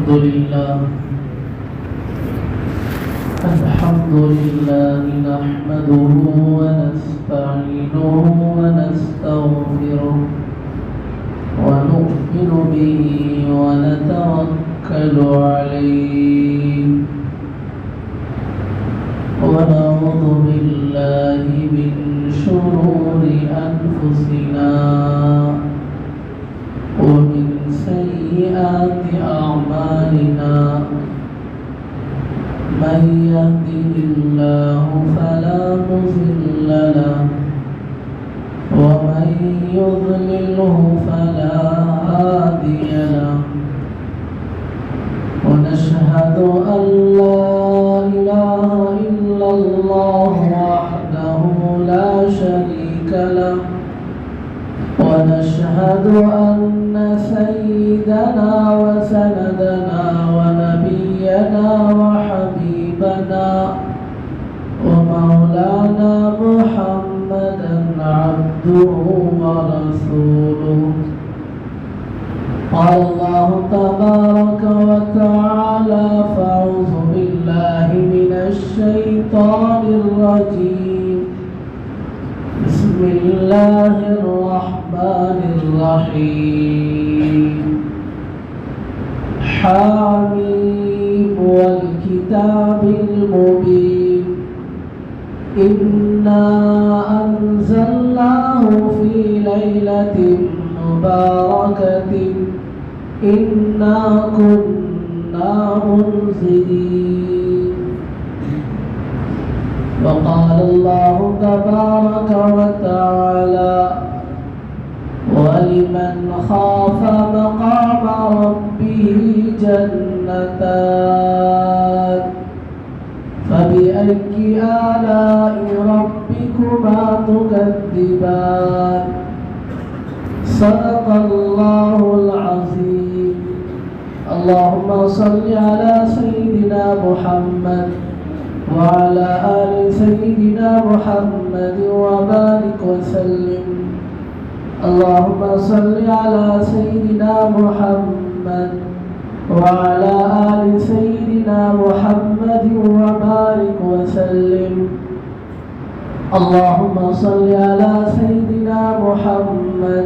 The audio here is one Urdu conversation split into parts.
الحمد لله نحمده ونستعينه ونستغفره ونؤمن به ونتوكل عليه ونعوذ بالله من شرور أنفسنا ومن سيئات أعمالنا من يهده الله فلا مضل له ومن يضلله فلا هادي له ونشهد أن لا إله إلا الله وحده لا شريك له ونشهد أن سيدنا وسندنا ونبينا وحبيبنا ومولانا محمدا عبده ورسوله. قال الله تبارك وتعالى: فأعوذ بالله من الشيطان الرجيم. بسم الله الرحمن الرحيم. حاميم والكتاب المبين إنا أنزلناه في ليلة مباركة إنا كنا منذرين. وقال الله تبارك وتعالى: ولمن خاف مقام ربه جنتان فبأي آلاء ربكما تكذبان. صدق الله العظيم. اللهم صل على سيدنا محمد وعلى آل سيدنا محمد وبارك وسلم. اللهم صل على سيدنا محمد وعلى آل سيدنا محمد وبارك وسلم. اللهم صل على سيدنا محمد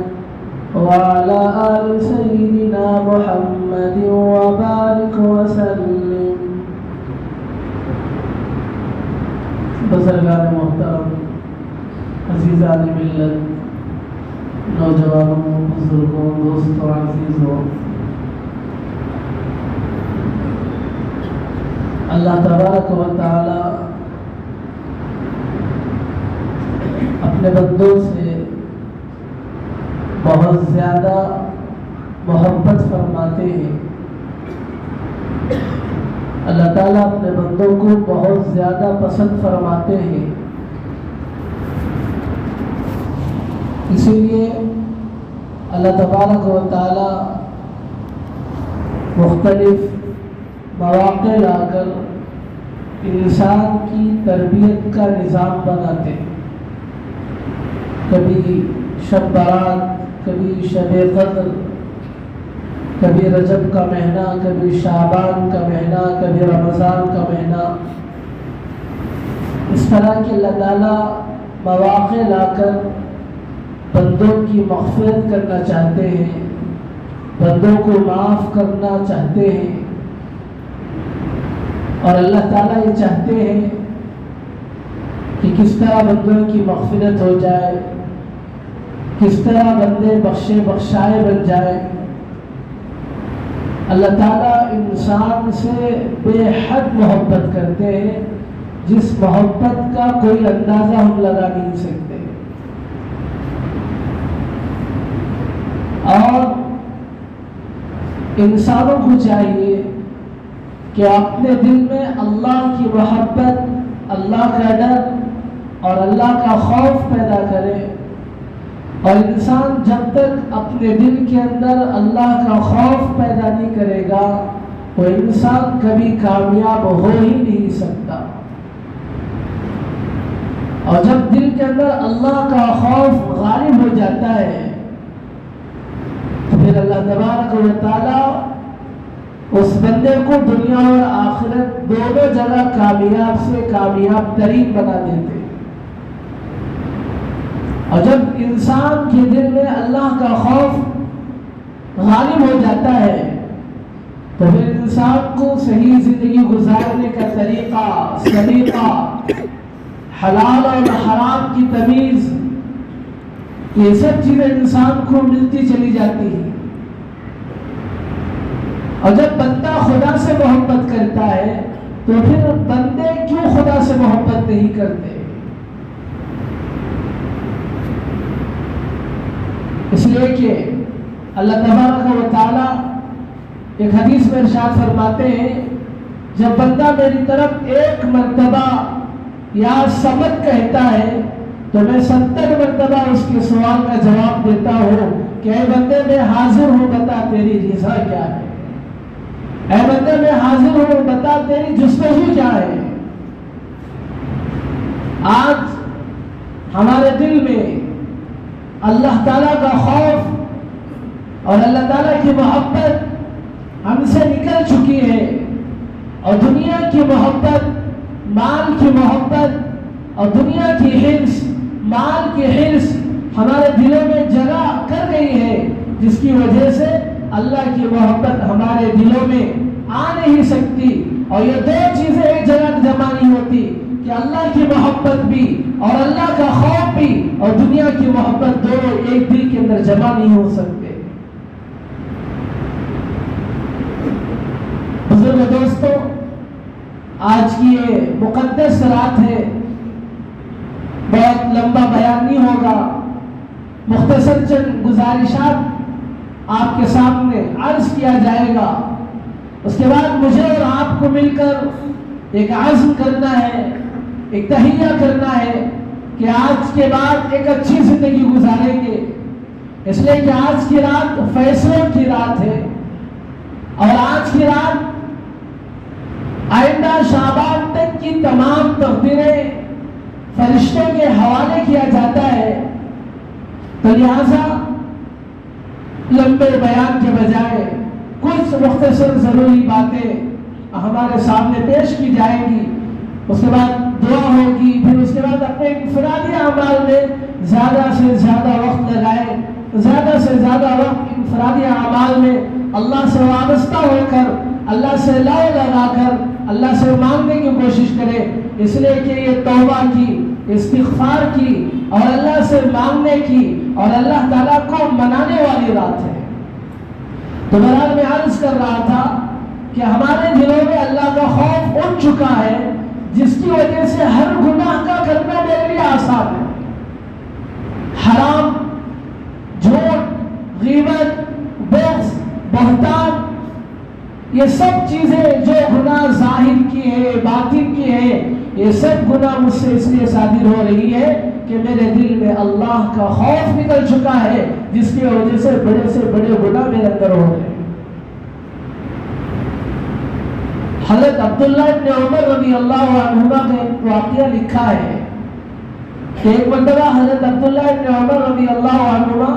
وعلى آل سيدنا محمد وبارك وسلم. بزرگان محترم، عزیزان ملت، نوجوانوں، بزرگوں، دوستوں، عزیزوں، اللہ تبارک و تعالی اپنے بندوں سے بہت زیادہ محبت فرماتے ہیں. اللہ تعالیٰ اپنے بندوں کو بہت زیادہ پسند فرماتے ہیں. اسی لیے اللہ تبارک و تعالی مختلف مواقع لا کر انسان کی تربیت کا نظام بناتے ہیں. کبھی شب برات، کبھی شب قدر، کبھی رجب کا مہینہ، کبھی شعبان کا مہینہ، کبھی رمضان کا مہینہ. اس طرح کے اللہ تعالیٰ مواقع لا کر بندوں کی مغفرت کرنا چاہتے ہیں، بندوں کو معاف کرنا چاہتے ہیں. اور اللہ تعالیٰ یہ چاہتے ہیں کہ کس طرح بندوں کی مغفرت ہو جائے، کس طرح بندے بخشے بخشائے بن جائے. اللہ تعالیٰ انسان سے بے حد محبت کرتے ہیں، جس محبت کا کوئی اندازہ ہم لگا نہیں سکتے. اور انسانوں کو چاہیے کہ اپنے دل میں اللہ کی محبت، اللہ کا ڈر اور اللہ کا خوف پیدا کرے. اور انسان جب تک اپنے دل کے اندر اللہ کا خوف پیدا نہیں کرے گا، وہ انسان کبھی کامیاب ہو ہی نہیں سکتا. اور جب دل کے اندر اللہ کا خوف غالب ہو جاتا ہے تو پھر اللہ تبارک و تعالی اس بندے کو دنیا اور آخرت دونوں جگہ کامیاب سے کامیاب ترین بنا دیتے. اور جب انسان کے دل میں اللہ کا خوف غالب ہو جاتا ہے تو پھر انسان کو صحیح زندگی گزارنے کا طریقہ، سلیقہ، حلال اور حرام کی تمیز، یہ سب چیزیں انسان کو ملتی چلی جاتی ہیں. اور جب بندہ خدا سے محبت کرتا ہے تو پھر بندے کیوں خدا سے محبت نہیں کرتے؟ اس لیے کہ اللہ تبارک و تعالیٰ ایک حدیث میں ارشاد فرماتے ہیں، جب بندہ میری طرف ایک مرتبہ یا سمت کہتا ہے تو میں 70 مرتبہ اس کے سوال کا جواب دیتا ہوں کہ اے بندے میں حاضر ہوں، بتا تیری رضا کیا ہے. اے بندے میں حاضر ہوں، بتا تیری جستجو کیا ہے. آج ہمارے دل میں اللہ تعالیٰ کا خوف اور اللہ تعالیٰ کی محبت ہم سے نکل چکی ہے، اور دنیا کی محبت، مال کی محبت اور دنیا کی حرص، مال کی حرص ہمارے دلوں میں جگہ کر گئی ہے، جس کی وجہ سے اللہ کی محبت ہمارے دلوں میں آ نہیں سکتی. اور یہ دو چیزیں ایک جگہ جمع نہیں ہوتی کہ اللہ کی محبت بھی اور اللہ کا خوف بھی اور دنیا کی محبت دونوں ایک دل کے اندر جمع نہیں ہو سکتے. بزرگ دوستو، آج کی یہ مقدس رات ہے، بہت لمبا بیان نہیں ہوگا، مختصر چند گزارشات آپ کے سامنے عرض کیا جائے گا. اس کے بعد مجھے اور آپ کو مل کر ایک عزم کرنا ہے، ایک تہیہ کرنا ہے کہ آج کے بعد ایک اچھی زندگی گزاریں گے. اس لیے کہ آج کی رات فیصلوں کی رات ہے، اور آج کی رات آئندہ شعبان تک کی تمام تقدیریں فرشتوں کے حوالے کیا جاتا ہے. تو لہذا لمبے بیان کے بجائے کچھ مختصر ضروری باتیں ہمارے سامنے پیش کی جائیں گی. اس کے بعد دعا ہوگی، پھر اس کے بعد اپنے انفرادی اعمال میں زیادہ سے زیادہ وقت لگائیں، زیادہ سے زیادہ وقت انفرادی اعمال میں اللہ سے وابستہ ہو کر، اللہ سے لا لگا کر اللہ سے مانگنے کی کوشش کریں. اس لیے کہ یہ توبہ کی، استغفار کی اور اللہ سے مانگنے کی اور اللہ تعالیٰ کو منانے والی رات ہے. تو بہرحال میں عرض کر رہا تھا کہ ہمارے دلوں میں اللہ کا خوف اٹھ چکا ہے، جس کی وجہ سے ہر گناہ کا کرنا میرے لیے آسان ہے. حرام، جھوٹ، غیبت، بغض، بہتان، یہ سب چیزیں جو گناہ ظاہر کی ہے، باطن کی ہے، یہ سب گناہ مجھ سے اس لیے صادر ہو رہی ہے کہ میرے دل میں اللہ کا خوف نکل چکا ہے، جس کی وجہ سے بڑے گناہ میرے اندر ہو رہے ہیں. حضرت عبداللہ ابن عمر رضی اللہ عنہما کا ایک واقعہ لکھا ہے کہ ایک مرتبہ حضرت عبداللہ ابن عمر رضی اللہ عنہما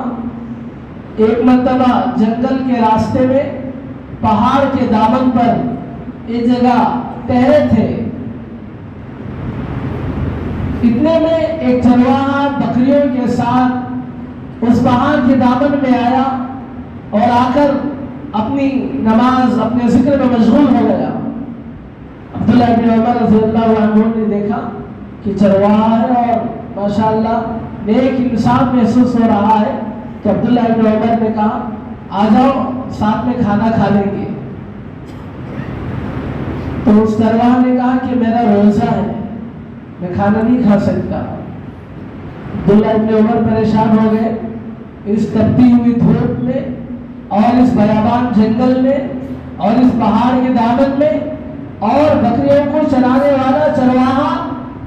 ایک مرتبہ جنگل کے راستے میں پہاڑ کے دامن پر ایک جگہ ٹہرے تھے. اتنے میں ایک چرواہا بکریوں کے ساتھ اس پہاڑ کے دامن میں آیا اور آ کر اپنی نماز، اپنے ذکر میں مشغول ہو گیا. عبداللہ بن عمر رضی اللہ عنہ نے دیکھا کہ چرواہا ہے اور ماشاءاللہ نیک انسان محسوس ہو رہا ہے. تو عبداللہ بن عمر نے کہا آ جاؤ ساتھ میں کھانا کھا لیں گے. تو اس چرواہا نے کہا کہ میرا روزہ ہے، میں کھانا نہیں کھا سکتا. عبداللہ ابن عمر پریشان ہو گئے. اس تپتی ہوئی دھوپ میں اور اس بیابان جنگل میں اور اس پہاڑ کے دامن میں اور بکریوں کو چرانے والا چرواہا،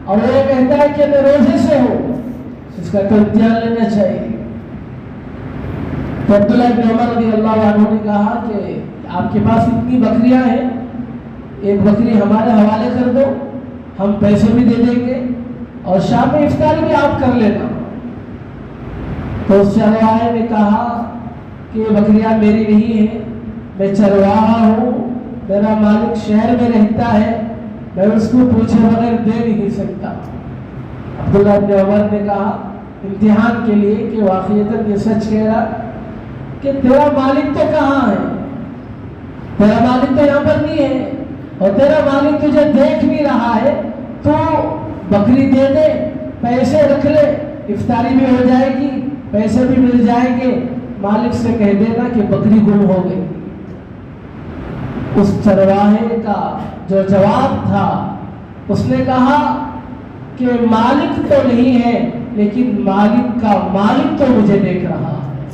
اور وہ کہتا ہے کہ میں روزے سے ہوں، اس کا تو امتحان لینا چاہیے. تو عبداللہ ابن عمر رضی اللہ عنہ نے کہا کہ آپ کے پاس اتنی بکریاں ہیں، ایک بکری ہمارے حوالے کر دو، ہم پیسے بھی دے دیں گے اور شام میں افطاری بھی آپ کر لینا. تو اس چرواہے نے کہا کہ یہ بکریاں میری نہیں ہیں، میں چرواہا ہوں میرا مالک شہر میں رہتا ہے، میں اس کو پوچھے بغیر دے نہیں سکتا۔ عبداللہ ابن عمر نے کہا امتحان کے لیے کہ واقعیتاً یہ سچ کہہ رہا کہ تیرا مالک تو کہاں ہے، تیرا مالک تو یہاں پر نہیں ہے، اور تیرا مالک تجھے دیکھ نہیں رہا ہے، تو بکری دے دے، پیسے رکھ لے، افطاری بھی ہو جائے گی، پیسے بھی مل جائیں گے، مالک سے کہہ دینا کہ بکری گم ہو گئی۔ اس چرواہے کا جو جواب تھا، اس نے کہا کہ مالک تو نہیں ہے، لیکن مالک کا مالک تو مجھے دیکھ رہا ہے،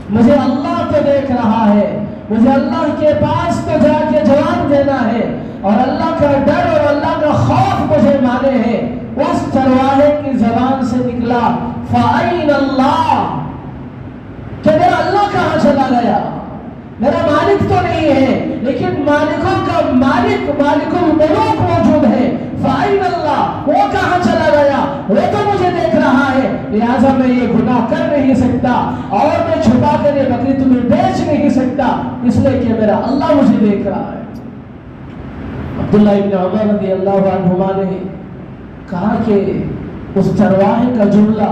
مجھے اللہ تو دیکھ رہا ہے، مجھے اللہ کے پاس تو جا کے جواب دینا ہے، اور اللہ کا ڈر اور اللہ کا خوف مجھے مانے ہے۔ اس چرواہے کی زبان سے نکلا فَأَيْنَ اللَّهُ، کہ میرا اللہ کہاں چلا گیا، میرا مالک تو نہیں ہے، لیکن مالکوں کا مالک، مالک الملوک موجود ہے، فَأَيْنَ اللَّهُ، وہ کہاں چلا گیا، وہ تو مجھے دیکھ رہا ہے، لہٰذا میں یہ گناہ کر نہیں سکتا، اور میں چھپا کر یہ بکری تمہیں بیچ نہیں سکتا، اس لیے کہ میرا اللہ مجھے دیکھ رہا ہے۔ عبداللہ ابن عمر رضی اللہ عنہما نے کہا کہ اس چرواہے کا جملہ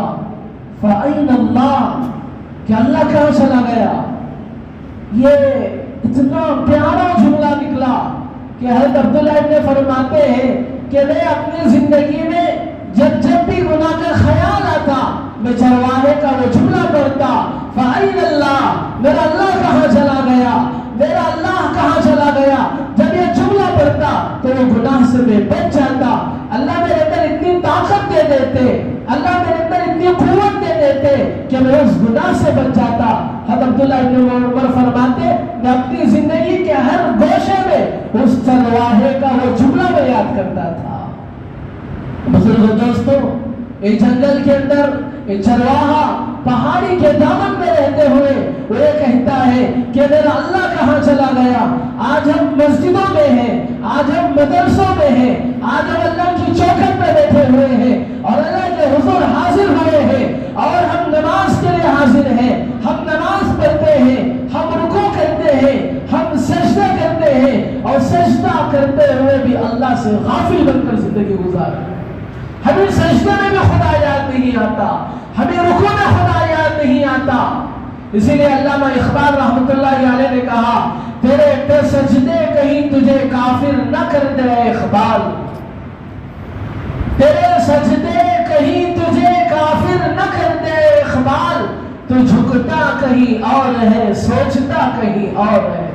فَأَيْنَ اللَّهُ، کہ اللہ کہاں چلا گیا، یہ اتنا پیارا جملہ نکلا کہ حضرت عبداللہ ابن فرماتے ہیں کہ میں اپنی زندگی میں جب بھی گناہ کا خیال آتا، میں چرواہے کا وہ جملہ پڑھتا فَأَيْنَ اللَّهُ، میرا اللہ کہاں چلا گیا، میرا اللہ کہاں چلا گیا۔ جب یہ جملہ پڑھتا تو وہ گناہ سے میں بچ جاتا، اللہ میرے اندر اتنی طاقت دے دیتے، اللہ میرے اندر اتنی قوت دے دیتے کہ میں اس گناہ سے بچ جاتا۔ حضرت عبداللہ ابن عمر فرماتے میں اپنی زندگی کے ہر گوشے میں اس چرواہے کا وہ جملہ میں یاد کرتا تھا۔ بزرگ دوستوں، ایک جنگل کے اندر ایک چرواہا پہاڑی کے دامن میں رہتے ہوئے وہ یہ کہتا ہے کہ میرا اللہ کہاں چلا گیا۔ آج ہم مسجدوں میں ہیں، آج ہم مدرسوں میں ہیں، آج ہم اللہ کی چوکھٹ میں بیٹھے ہوئے ہیں اور اللہ کے حضور حاضر ہوئے ہیں، اور ہم نماز کے لیے حاضر ہیں، ہم نماز پڑھتے ہیں، ہم رکوع کرتے ہیں، ہم سجدہ کرتے ہیں، اور سجدہ کرتے ہوئے بھی اللہ سے غافل بن کر زندگی گزار رہے ہیں۔ ہمیں سجدہ میں بھی خدا یاد نہیں آتا، ہمیں رکوع میں خدا یاد نہیں آتا۔ اسی لیے علامہ اقبال رحمۃ اللہ علیہ نے کہا تیرے سجدے کہیں تجھے کافر نہ کر دے اقبال، تیرے سجدے کہیں تجھے کافر نہ کر دے اقبال، تو جھکتا کہیں اور ہے سوچتا کہیں اور ہے۔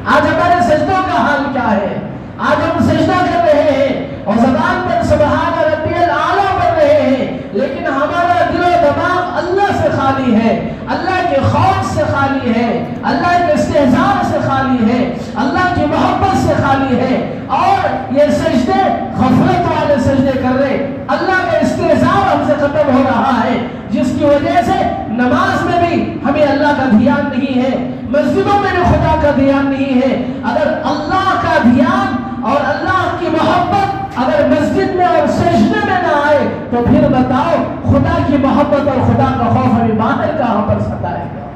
آج ہمارے سجدوں کا حال کیا ہے؟ آج ہم سجدہ کر رہے ہیں اور زبان پر سبحان ربی الاعلیٰ پڑھ رہے ہیں، لیکن ہمارا دل و دماغ اللہ سے خالی ہے، اللہ کے خوف سے خالی ہے، اللہ کے استحضار سے خالی ہے، اللہ کی محبت سے خالی ہے، اور یہ سجدے غفلت والے سجدے کر رہے، اللہ کا استحضار ہم سے ختم ہو رہا ہے، جس کی وجہ سے نماز میں بھی ہمیں اللہ کا دھیان نہیں ہے، مسجدوں میں بھی خدا کا دھیان نہیں ہے۔ اگر اللہ کا دھیان اور اللہ کی محبت اگر مسجد میں اور سجدے میں نہ آئے تو پھر بتاؤ خدا کی محبت اور خدا کا خوف ہمیں باہر کہاں پر ستائے گا؟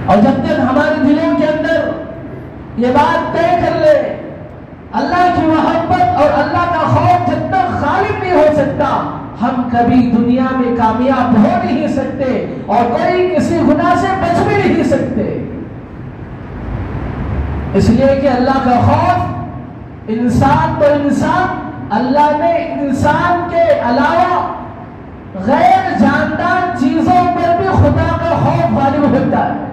اور جب تک ہمارے دلوں کے اندر یہ بات طے کر لے اللہ کی محبت اور اللہ کا خوف جب تک غالب نہیں ہو سکتا، ہم کبھی دنیا میں کامیاب ہو نہیں سکتے اور کوئی کسی گناہ سے بچ بھی نہیں سکتے۔ اس لیے کہ اللہ کا خوف انسان تو انسان، اللہ نے انسان کے علاوہ غیر جاندار چیزوں پر بھی خدا کا خوف غالب ہوتا ہے۔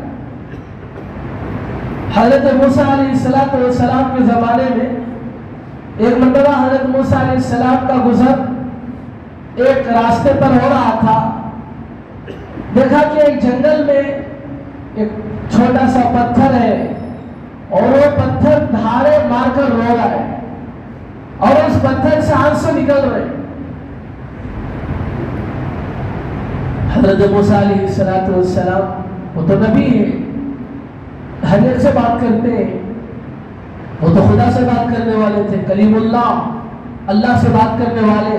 حضرت موسیٰ علیہ السلام کے زمانے میں ایک مرتبہ حضرت موسیٰ علیہ السلام کا گزر ایک راستے پر ہو رہا تھا، دیکھا کہ ایک جنگل میں ایک چھوٹا سا پتھر ہے اور وہ پتھر دھارے مار کر رو رہا ہے اور اس پتھر سے آنسو نکل رہے۔ حضرت موسیٰ علیہ السلام وہ تو نبی ہے، ہر ایک سے بات کرتے ہیں، وہ تو خدا سے بات کرنے والے تھے، کلیم اللہ سے بات کرنے والے۔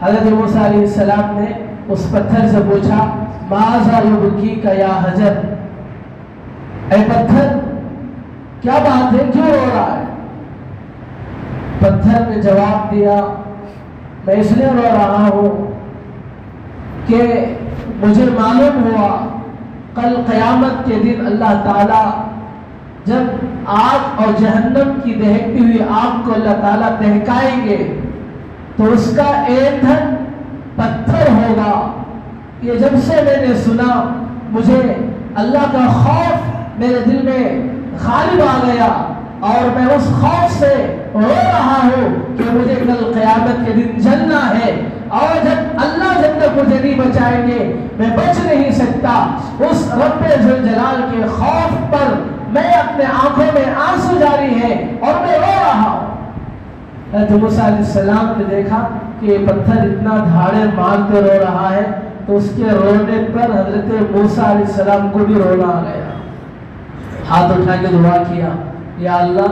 حضرت موسیٰ علیہ السلام نے اس پتھر سے پوچھا ماذا یبکیک یا حجر، اے پتھر کیا بات ہے، کیوں رو رہا ہے؟ پتھر نے جواب دیا میں اس لیے رو رہا ہوں کہ مجھے معلوم ہوا کل قیامت کے دن اللہ تعالیٰ جب آگ اور جہنم کی دہکتی ہوئی آگ کو اللہ تعالیٰ دہکائیں گے تو اس کا ایندھن پتھر ہوگا۔ یہ جب سے میں نے سنا مجھے اللہ کا خوف میرے دل میں غالب آ گیا اور میں اس خوف سے رو رہا ہوں کہ مجھے کل قیامت کے دن جلنا ہے، اور جب اللہ جب تک مجھے نہیں بچائیں گے میں بچ نہیں سکتا۔ اس رب ذوالجلال کے خوف پر میں اپنے آنکھوں میں آنسو جاری ہے اور میں رو رہا ہوں۔ حضرت موسیٰ علیہ السلام نے دیکھا کہ یہ پتھر اتنا دھاڑے مارتے رو رہا ہے تو اس کے رونے پر حضرت موسیٰ علیہ السلام کو بھی رونا آ گیا۔ ہاتھ اٹھا کے دعا کیا، یا اللہ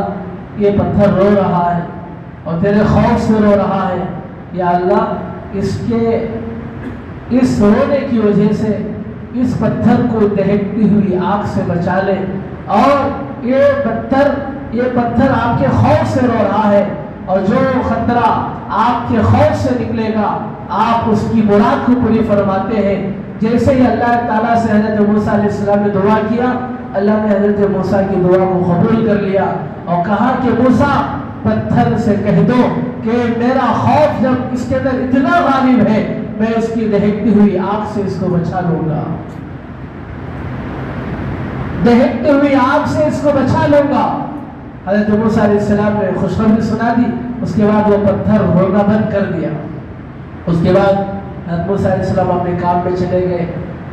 یہ پتھر رو رہا ہے اور تیرے خوف سے رو رہا ہے، یا اللہ اس رونے کی وجہ سے اس پتھر کو دہکتی ہوئی آگ سے بچا لے، اور یہ پتھر آپ کے خوف سے رو رہا ہے، اور جو خطرہ آپ کے خوف سے نکلے گا آپ اس کی مراد کو پوری فرماتے ہیں۔ جیسے ہی اللہ تعالیٰ سے حضرت موسیٰ علیہ السلام نے دعا کیا، اللہ نے حضرت موسیٰ کی دعا کو قبول کر لیا اور کہا کہ موسیٰ پتھر سے کہہ دو کہ میرا خوف جب اس کے اندر اتنا غالب ہے میں اس کی دہکتی ہوئی آگ سے اس کو بچا لوں گا، دہکتی ہوئی آگ سے اس کو بچا لوں گا۔ حضرت موسیٰ علیہ السلام نے خوشخبری سنا دی، اس کے بعد وہ پتھر رونا بند کر دیا۔ اس کے بعد حضرت موسیٰ علیہ السلام اپنے کام میں چلے گئے۔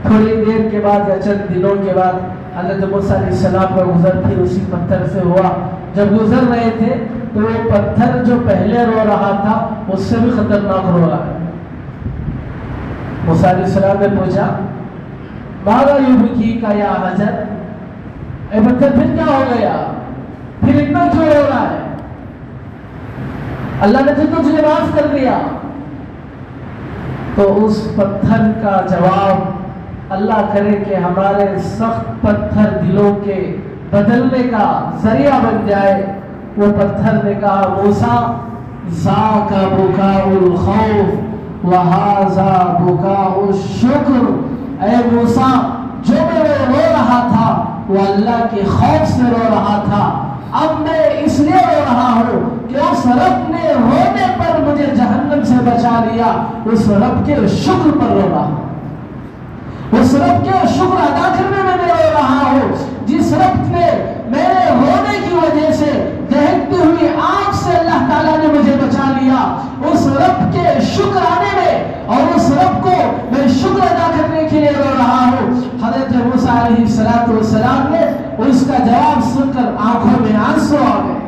تھوڑی دیر کے بعد یا چند دنوں کے بعد حضرت موسیٰ علیہ السلام کا گزر پھر اسی پتھر سے ہوا۔ جب گزر رہے تھے تو وہ پتھر جو پہلے رو رہا تھا اس سے بھی خطرناک رو رہا ہے۔ موسیٰ علیہ السلام نے پوچھا ماذا یبکیک یا حجر، اے پتھر پھر کیا ہو گیا، پھر اتنا کیوں رو رہا ہے؟ اللہ نے تو تجھے معاف کر دیا۔ تو اس پتھر کا جواب اللہ کرے کہ ہمارے سخت پتھر دلوں کے بدلنے کا ذریعہ بن جائے۔ وہ پتھر نے کہا موسیٰ ذاک بکاء الخوف وہذا بکاء الشکر، اے موسیٰ جو میں رو رہا تھا وہ اللہ کے خوف سے رو رہا تھا، اب میں اس لیے رو رہا ہوں کہ اس رب نے رونے پر مجھے جہنم سے بچا لیا، اس رب کے شکر پر رو رہا ہوں، اس رب کے شکر ادا کرنے میں میں رو رہا ہوں، جس رب نے میرے رونے کی وجہ سے دہکتی ہوئی آگ سے اللہ تعالیٰ نے مجھے بچا لیا، اس رب کے شکر آنے میں اور اس رب کو میں شکر ادا کرنے کے لیے رو رہا ہوں۔ حضرت موسیٰ علیہ السلام نے اس کا جواب سن کر آنکھوں میں آنسو آ گئے۔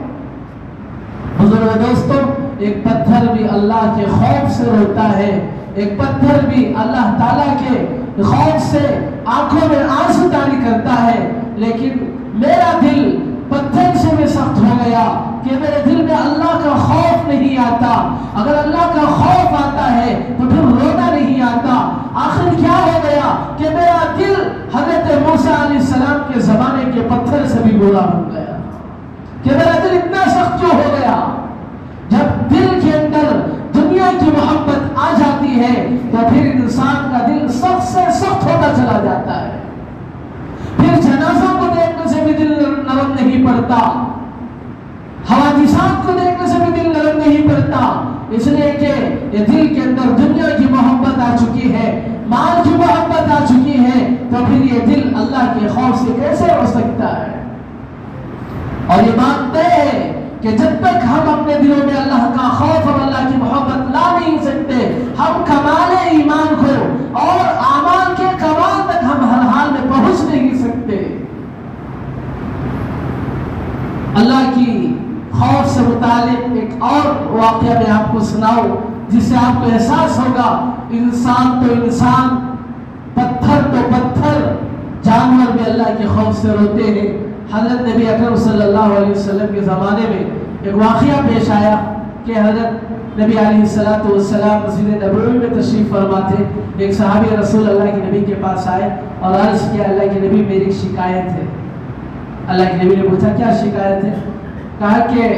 بزرگ دوستوں، ایک پتھر بھی اللہ کے خوف سے روتا ہے، ایک پتھر بھی اللہ تعالیٰ کے خوف سے آنکھوں میں آنسو جاری کرتا ہے، لیکن میرا دل پتھر سے بھی سخت ہو گیا کہ میرے دل میں اللہ کا خوف نہیں آتا۔ اگر اللہ کا خوف آتا ہے تو پھر رونا نہیں آتا۔ آخر کیا ہو گیا کہ میرا دل حضرت موسیٰ علیہ السلام کے زمانے کے پتھر سے بھی گولا ہو گیا، کہ میرا دل اتنا سخت کیوں ہو گیا؟ جب دل کے اندر دنیا کی محبت آ جاتی ہے تو پھر انسان کا دل سخت سے سخت ہوتا چلا جاتا ہے، پھر جنازوں کو دیکھنے سے بھی دل نرم نہیں پڑتا، حوادثات کو دیکھنے سے بھی دل نرم نہیں پڑتا، اس لیے کہ یہ دل کے اندر دنیا کی محبت آ چکی ہے، مال کی محبت آ چکی ہے، تو پھر یہ دل اللہ کے خوف سے کیسے ہو سکتا ہے؟ اور یہ بات طے ہے کہ جب تک ہم اپنے دلوں میں اللہ کا خوف اور اللہ کی محبت لا نہیں سکتے، ہم کمال ایمان کو اور اعمال کے کمال تک ہم ہر حال میں پہنچ نہیں سکتے۔ اللہ کی خوف سے متعلق ایک اور واقعہ میں آپ کو سناؤں جس سے آپ کو احساس ہوگا انسان تو انسان، پتھر تو پتھر، جانور بھی اللہ کے خوف سے روتے ہیں۔ حضرت نبی اکرم صلی اللہ علیہ وسلم کے زمانے میں ایک واقعہ پیش آیا کہ حضرت نبی علیہ السلام مسجد نبوی میں تشریف فرما تھے۔ ایک صحابی رسول اللہ کے نبی کے پاس آئے اور عرض کیا اللہ کے نبی میری ایک شکایت ہے، اللہ کے نبی نے پوچھا کیا شکایت ہے؟ کہا کہ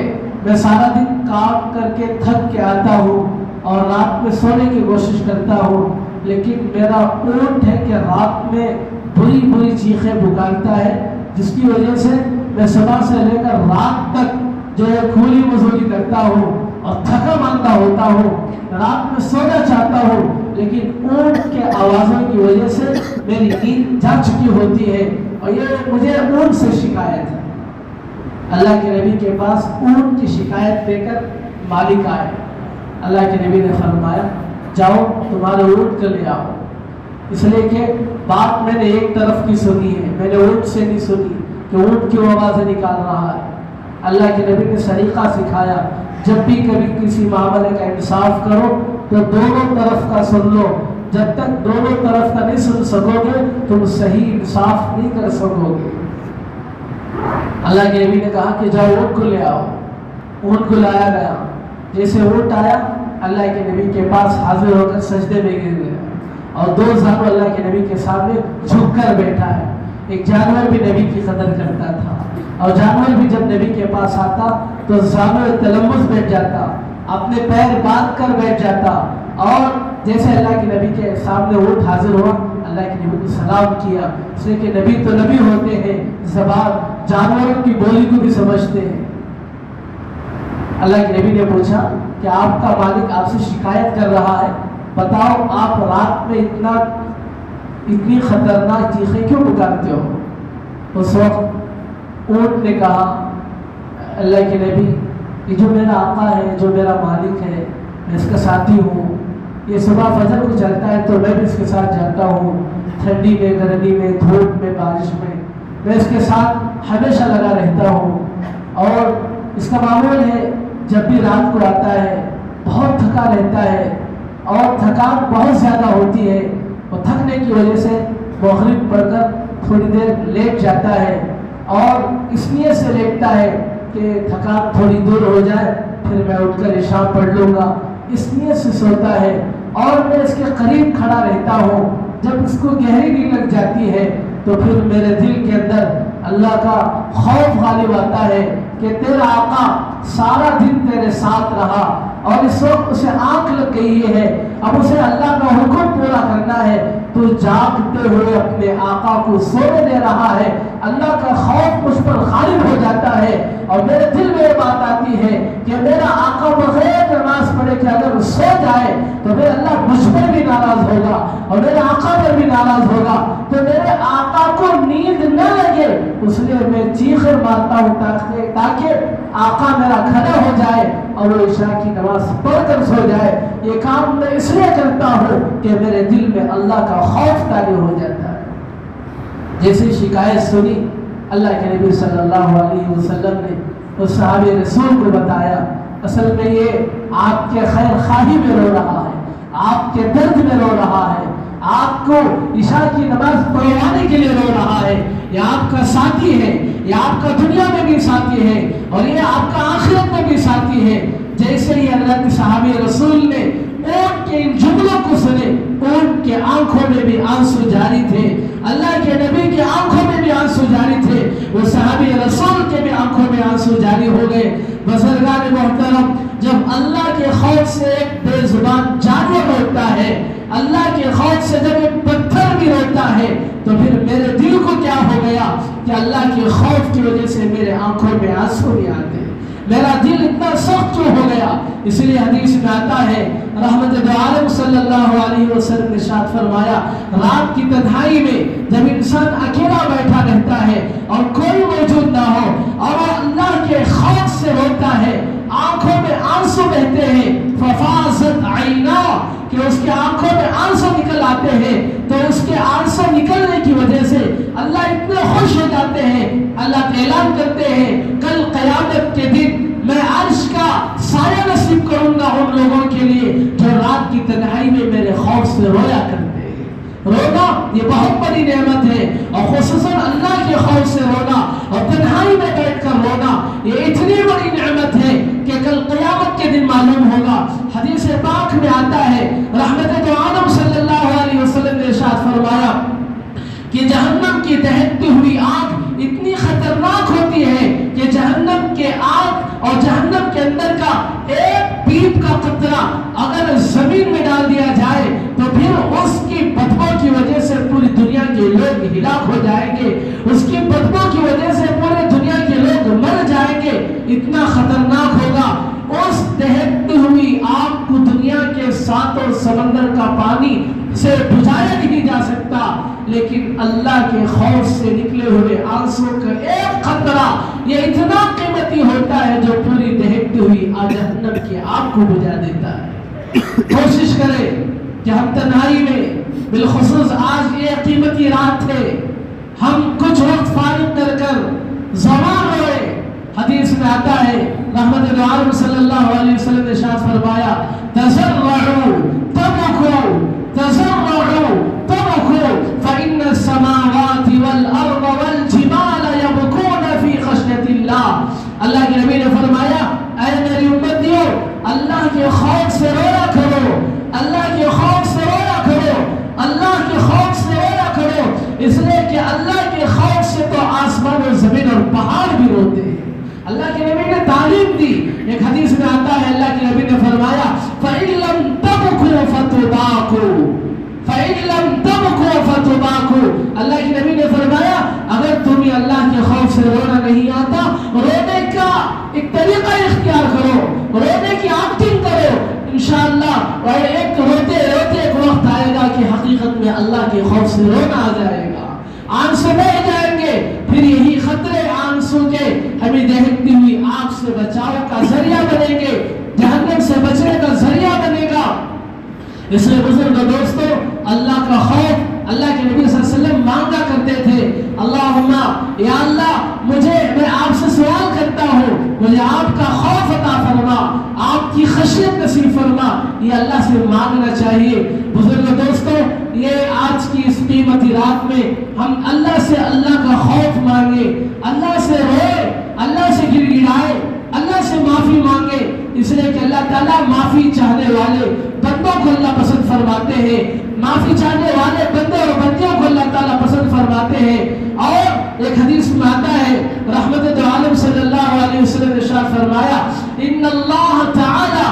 میں سارا دن کام کر کے تھک کے آتا ہوں اور رات میں سونے کی کوشش کرتا ہوں، لیکن میرا اونٹ ہے کہ رات میں بری بری چیخیں پکارتا ہے، جس کی وجہ سے میں صبح سے لے کر رات تک جو ہے کولی مزدوری کرتا ہوں اور تھکا ماندا ہوتا ہوں، رات میں سونا چاہتا ہوں، لیکن اونٹ کے آوازوں کی وجہ سے میری نیند جا چکی ہوتی ہے اور یہ مجھے اونٹ سے شکایت ہے۔ اللہ کے نبی کے پاس اونٹ کی شکایت دے کر مالک آئے۔ اللہ کے نبی نے فرمایا جاؤ تمہارے اونٹ کو لے آؤ، اس لیے کہ بات میں نے ایک طرف کی سنی ہے، میں نے اونٹ سے نہیں سنی کہ اونٹ کیوں آوازیں نکال رہا ہے۔ اللہ کے نبی نے طریقہ سکھایا جب بھی کبھی کسی معاملے کا انصاف کرو تو دونوں طرف کا سن لو، جب تک دونوں طرف کا نہیں سن سکو گے تم صحیح انصاف نہیں کر سکو گے۔ اللہ کے نبی نے کہا کہ جاؤ اونٹ کو لے آؤ، اونٹ کو لایا گیا۔ جیسے اونٹ آیا اللہ کے نبی کے پاس حاضر ہو کر سجدے میں گر گیا اور دو زانو اللہ کے نبی کے سامنے جھک کر بیٹھا ہے۔ ایک جانور بھی نبی کی قدر کرتا تھا اور جانور بھی جب نبی کے پاس آتا تو زانو تلمس بیٹھ جاتا، اپنے پیر باندھ کر بیٹھ جاتا، اور جیسے اللہ کے نبی کے سامنے اونٹ حاضر ہوا اللہ کے نبی کو سلام کیا، اس لیے کہ نبی تو نبی ہوتے ہیں، زبان جانوروں کی بولی کو بھی سمجھتے ہیں۔ اللہ کے نبی نے پوچھا کہ آپ کا مالک آپ سے شکایت کر رہا ہے، بتاؤ آپ رات میں اتنی خطرناک چیخیں کیوں پکارتے ہو؟ اس وقت اونٹ نے کہا اللہ کے نبی یہ جو میرا آقا ہے، جو میرا مالک ہے، میں اس کا ساتھی ہوں، یہ صبح فجر کو چلتا ہے تو میں بھی اس کے ساتھ جاتا ہوں، ٹھنڈی میں، گرمی میں، دھوپ میں، بارش میں اس کے ساتھ ہمیشہ لگا رہتا ہوں، اور اس کا معمول ہے جب بھی رات کو آتا ہے بہت تھکا رہتا ہے اور تھکان بہت زیادہ ہوتی ہے، اور تھکنے کی وجہ سے مغرب پڑھ کر تھوڑی دیر لیٹ جاتا ہے، اور اس لیے سے لیٹتا ہے کہ تھکان تھوڑی دور ہو جائے پھر میں اٹھ کر عشاء پڑھ لوں گا، اس لیے سے سوتا ہے، اور میں اس کے قریب کھڑا رہتا ہوں۔ جب اس کو گہری نیند لگ جاتی ہے تو پھر میرے دل کے اندر اللہ کا خوف غالب آتا ہے کہ تیرا آقا سارا دن تیرے ساتھ رہا اور اس وقت اسے آنکھ لگ گئی ہے، اب اسے اللہ کا حکم پورا کرنا ہے، تو جاگتے ہوئے اپنے آقا کو سونے دے رہا ہے۔ اللہ کا خوف مجھ پر غالب ہو جاتا ہے اور میرے دل میں یہ بات آتی ہے کہ میرا آقا بغیر نماز پڑھے کہ اگر سو جائے تو میرا اللہ مجھ پر بھی ناراض ہوگا اور میرے آقا پر بھی ناراض ہوگا، تو میرے آقا کو نیند نہ لگے اس لیے میں چیخیں مارتا ہوں تاکہ آقا میرا کھڑا ہو جائے اور وہ عشاء کی نماز پڑھ کر سو جائے۔ یہ کام میں اس لیے کرتا ہوں کہ میرے دل میں اللہ کا خوف طاری ہو جاتا ہے۔ جیسے شکایت سنی اللہ کے نبی صلی اللہ علیہ وسلم نے اس صحابی رسول کو بتایا، اصل میں یہ آپ کے خیر خواہی میں رو رہا ہے، آپ کے درد میں رو رہا ہے، آپ کو عشاء کی نماز پڑھوانے کے لیے رو رہا ہے، یہ آپ کا ساتھی ہے، یہ آپ کا دنیا میں بھی ساتھی ہے اور یہ آپ کا آخرت میں بھی ساتھی ہے۔ جیسے ہی حضرت صحابی رسول نے اونٹ کے ان جملوں کو سنے، اونٹ کے آنکھوں میں بھی آنسو جاری تھے، اللہ کے نبی کی آنکھوں میں بھی آنسو جاری تھے، وہ صحابی رسول کے بھی آنکھوں میں آنسو جاری ہو گئے۔ بزرگان محترم، جب اللہ کے خوف سے ایک بے زبان جانور روتا ہے، اللہ کے خوف سے جب ایک پتھر بھی روتا ہے، تو پھر میرے دل کو کیا ہو گیا کہ اللہ کے خوف کی وجہ سے میرے آنکھوں میں آنسو نہیں آتے، میرا دل اتنا سخت کیوں ہو گیا؟ اس لیے حدیث میں آتا ہے، رحمت دو عالم صلی اللہ علیہ وسلم نے ارشاد فرمایا، رات کی تنہائی میں جب انسان اکیلا بیٹھا رہتا ہے اور کوئی موجود نہ ہو اور وہ اللہ کے خوف سے روتا ہے، آنکھوں میں آنسو بہتے ہیں، ففاضت عینا، کہ اس کے آنکھوں میں آنسو نکل آتے ہیں، تو اس کے آنسو نکلنے کی وجہ سے اللہ اتنے خوش ہو جاتے ہیں، اللہ اعلان کرتے ہیں کل قیامت کے دن میں عرش کا سایہ نصیب کروں گا ان لوگوں کے لیے جو رات کی تنہائی میں میرے خوف سے رویا کرتے ہیں۔ رونا یہ بہت بڑی نعمت ہے، اور خصوصاً اللہ کے خوف سے رونا اور تنہائی میں بیٹھ کر رونا یہ اتنی بڑی نعمت ہے کہ کل قیامت کے دن معلوم ہوگا۔ حدیث پاک میں آتا ہے، رحمت دو عالم صلی اللہ علیہ وسلم نے ارشاد فرمایا کہ جہنم کی دہکتی ہوئی آگ اتنی خطرناک ہوتی ہے کہ جہنم کے آگ اور جہنم کے اندر کا ایک پیپ کا قطرہ اگر زمین میں ڈال دیا جائے تو پھر اس کی بدبو کی وجہ سے پوری دنیا کے لوگ ہلاک ہو جائیں گے، اس کی بدبو کی وجہ سے پورے دنیا کے لوگ مر جائیں گے، اتنا خطرناک ہوگا۔ اس دہکتی ہوئی آگ کو دنیا کے ساتوں سمندر کا پانی سے بجھایا نہیں جا سکتا، لیکن اللہ کے خوف سے نکلے ہوئے آنسو کا ایک قطرہ یہ اتنا قیمتی ہوتا ہے جو پوری دہکتی ہوئی جہنم کی آگ کو بجھا دیتا ہے۔ کوشش کرے کہ ہم تنہائی میں، بالخصوص آج یہ قیمتی رات ہے، ہم کچھ وقت فارغ کر کر زمان ہوئے۔ حدیث میں آتا ہے رحمت عالم صلی اللہ علیہ وسلم نے ارشاد فرمایا تزرعوا تبكوا تزرعوا تبكوا فإن السماوات والأرض والجبال يبكون في خشية اللہ۔ اللہ کے نبی نے فرمایا اے میری امتیوں، اللہ کے خوف سے رویا کرو، اللہ کے خوف سے رویا کرو، اللہ کے خوف سے رویا کرو، اس لیے کہ اللہ کے خوف سے تو آسمان و زمین اور پہاڑ بھی روتے ہیں۔ اللہ کے نبی نے تعلیم دی، ایک حدیث میں آتا ہے اللہ کے نبی نے فرمایا فَإِن لَمْ تَبْكُوا فَتُبَاكُوا فَإِن لَمْ تَبْكُوا فَتُبَاكُوا۔ اللہ کے نبی نے فرمایا اگر تمہیں اللہ کے خوف سے رونا نہیں آتا، رونے کا ایک طریقہ اختیار کرو، رونے کی ایکٹنگ کرو، انشاءاللہ اور ایک روتے روتے ایک وقت آئے گا کہ حقیقت میں اللہ کے خوف سے رونا آ جائے گا، آنسو بہ جائیں گے، پھر یہی خطرے آنسو کے ہمیں دہکتی ہوئی آگ سے بچاؤ کا ذریعہ بنیں گے، جہنم سے بچنے کا ذریعہ بنے گا۔ اس لیے بزرگ دوستو، اللہ کا خوف اللہ کے نبی صلی اللہ علیہ وسلم مانگا کرتے تھے، اللہم یا اللہ میں آپ سے سوال کرتا ہوں، مجھے آپ کا خوف عطا فرما، آپ کی خشیت نصیب فرما، یہ اللہ سے مانگنا چاہیے۔ بزرگ دوستو، یہ آج کی اس قیمتی رات میں ہم اللہ سے اللہ کا خوف مانگے، اللہ سے روئے، اللہ سے گر گڑائے، اللہ سے معافی مانگے، اس لیے کہ اللہ تعالیٰ معافی چاہنے والے بندوں کو اللہ پسند فرماتے ہیں، معافی چاہنے والے بندے اور بندیوں کو اللہ تعالیٰ پسند فرماتے ہیں۔ اور ایک حدیث میں آتا ہے رحمت عالم صلی اللہ علیہ وسلم نے ارشاد فرمایا ان اللہ تعالی،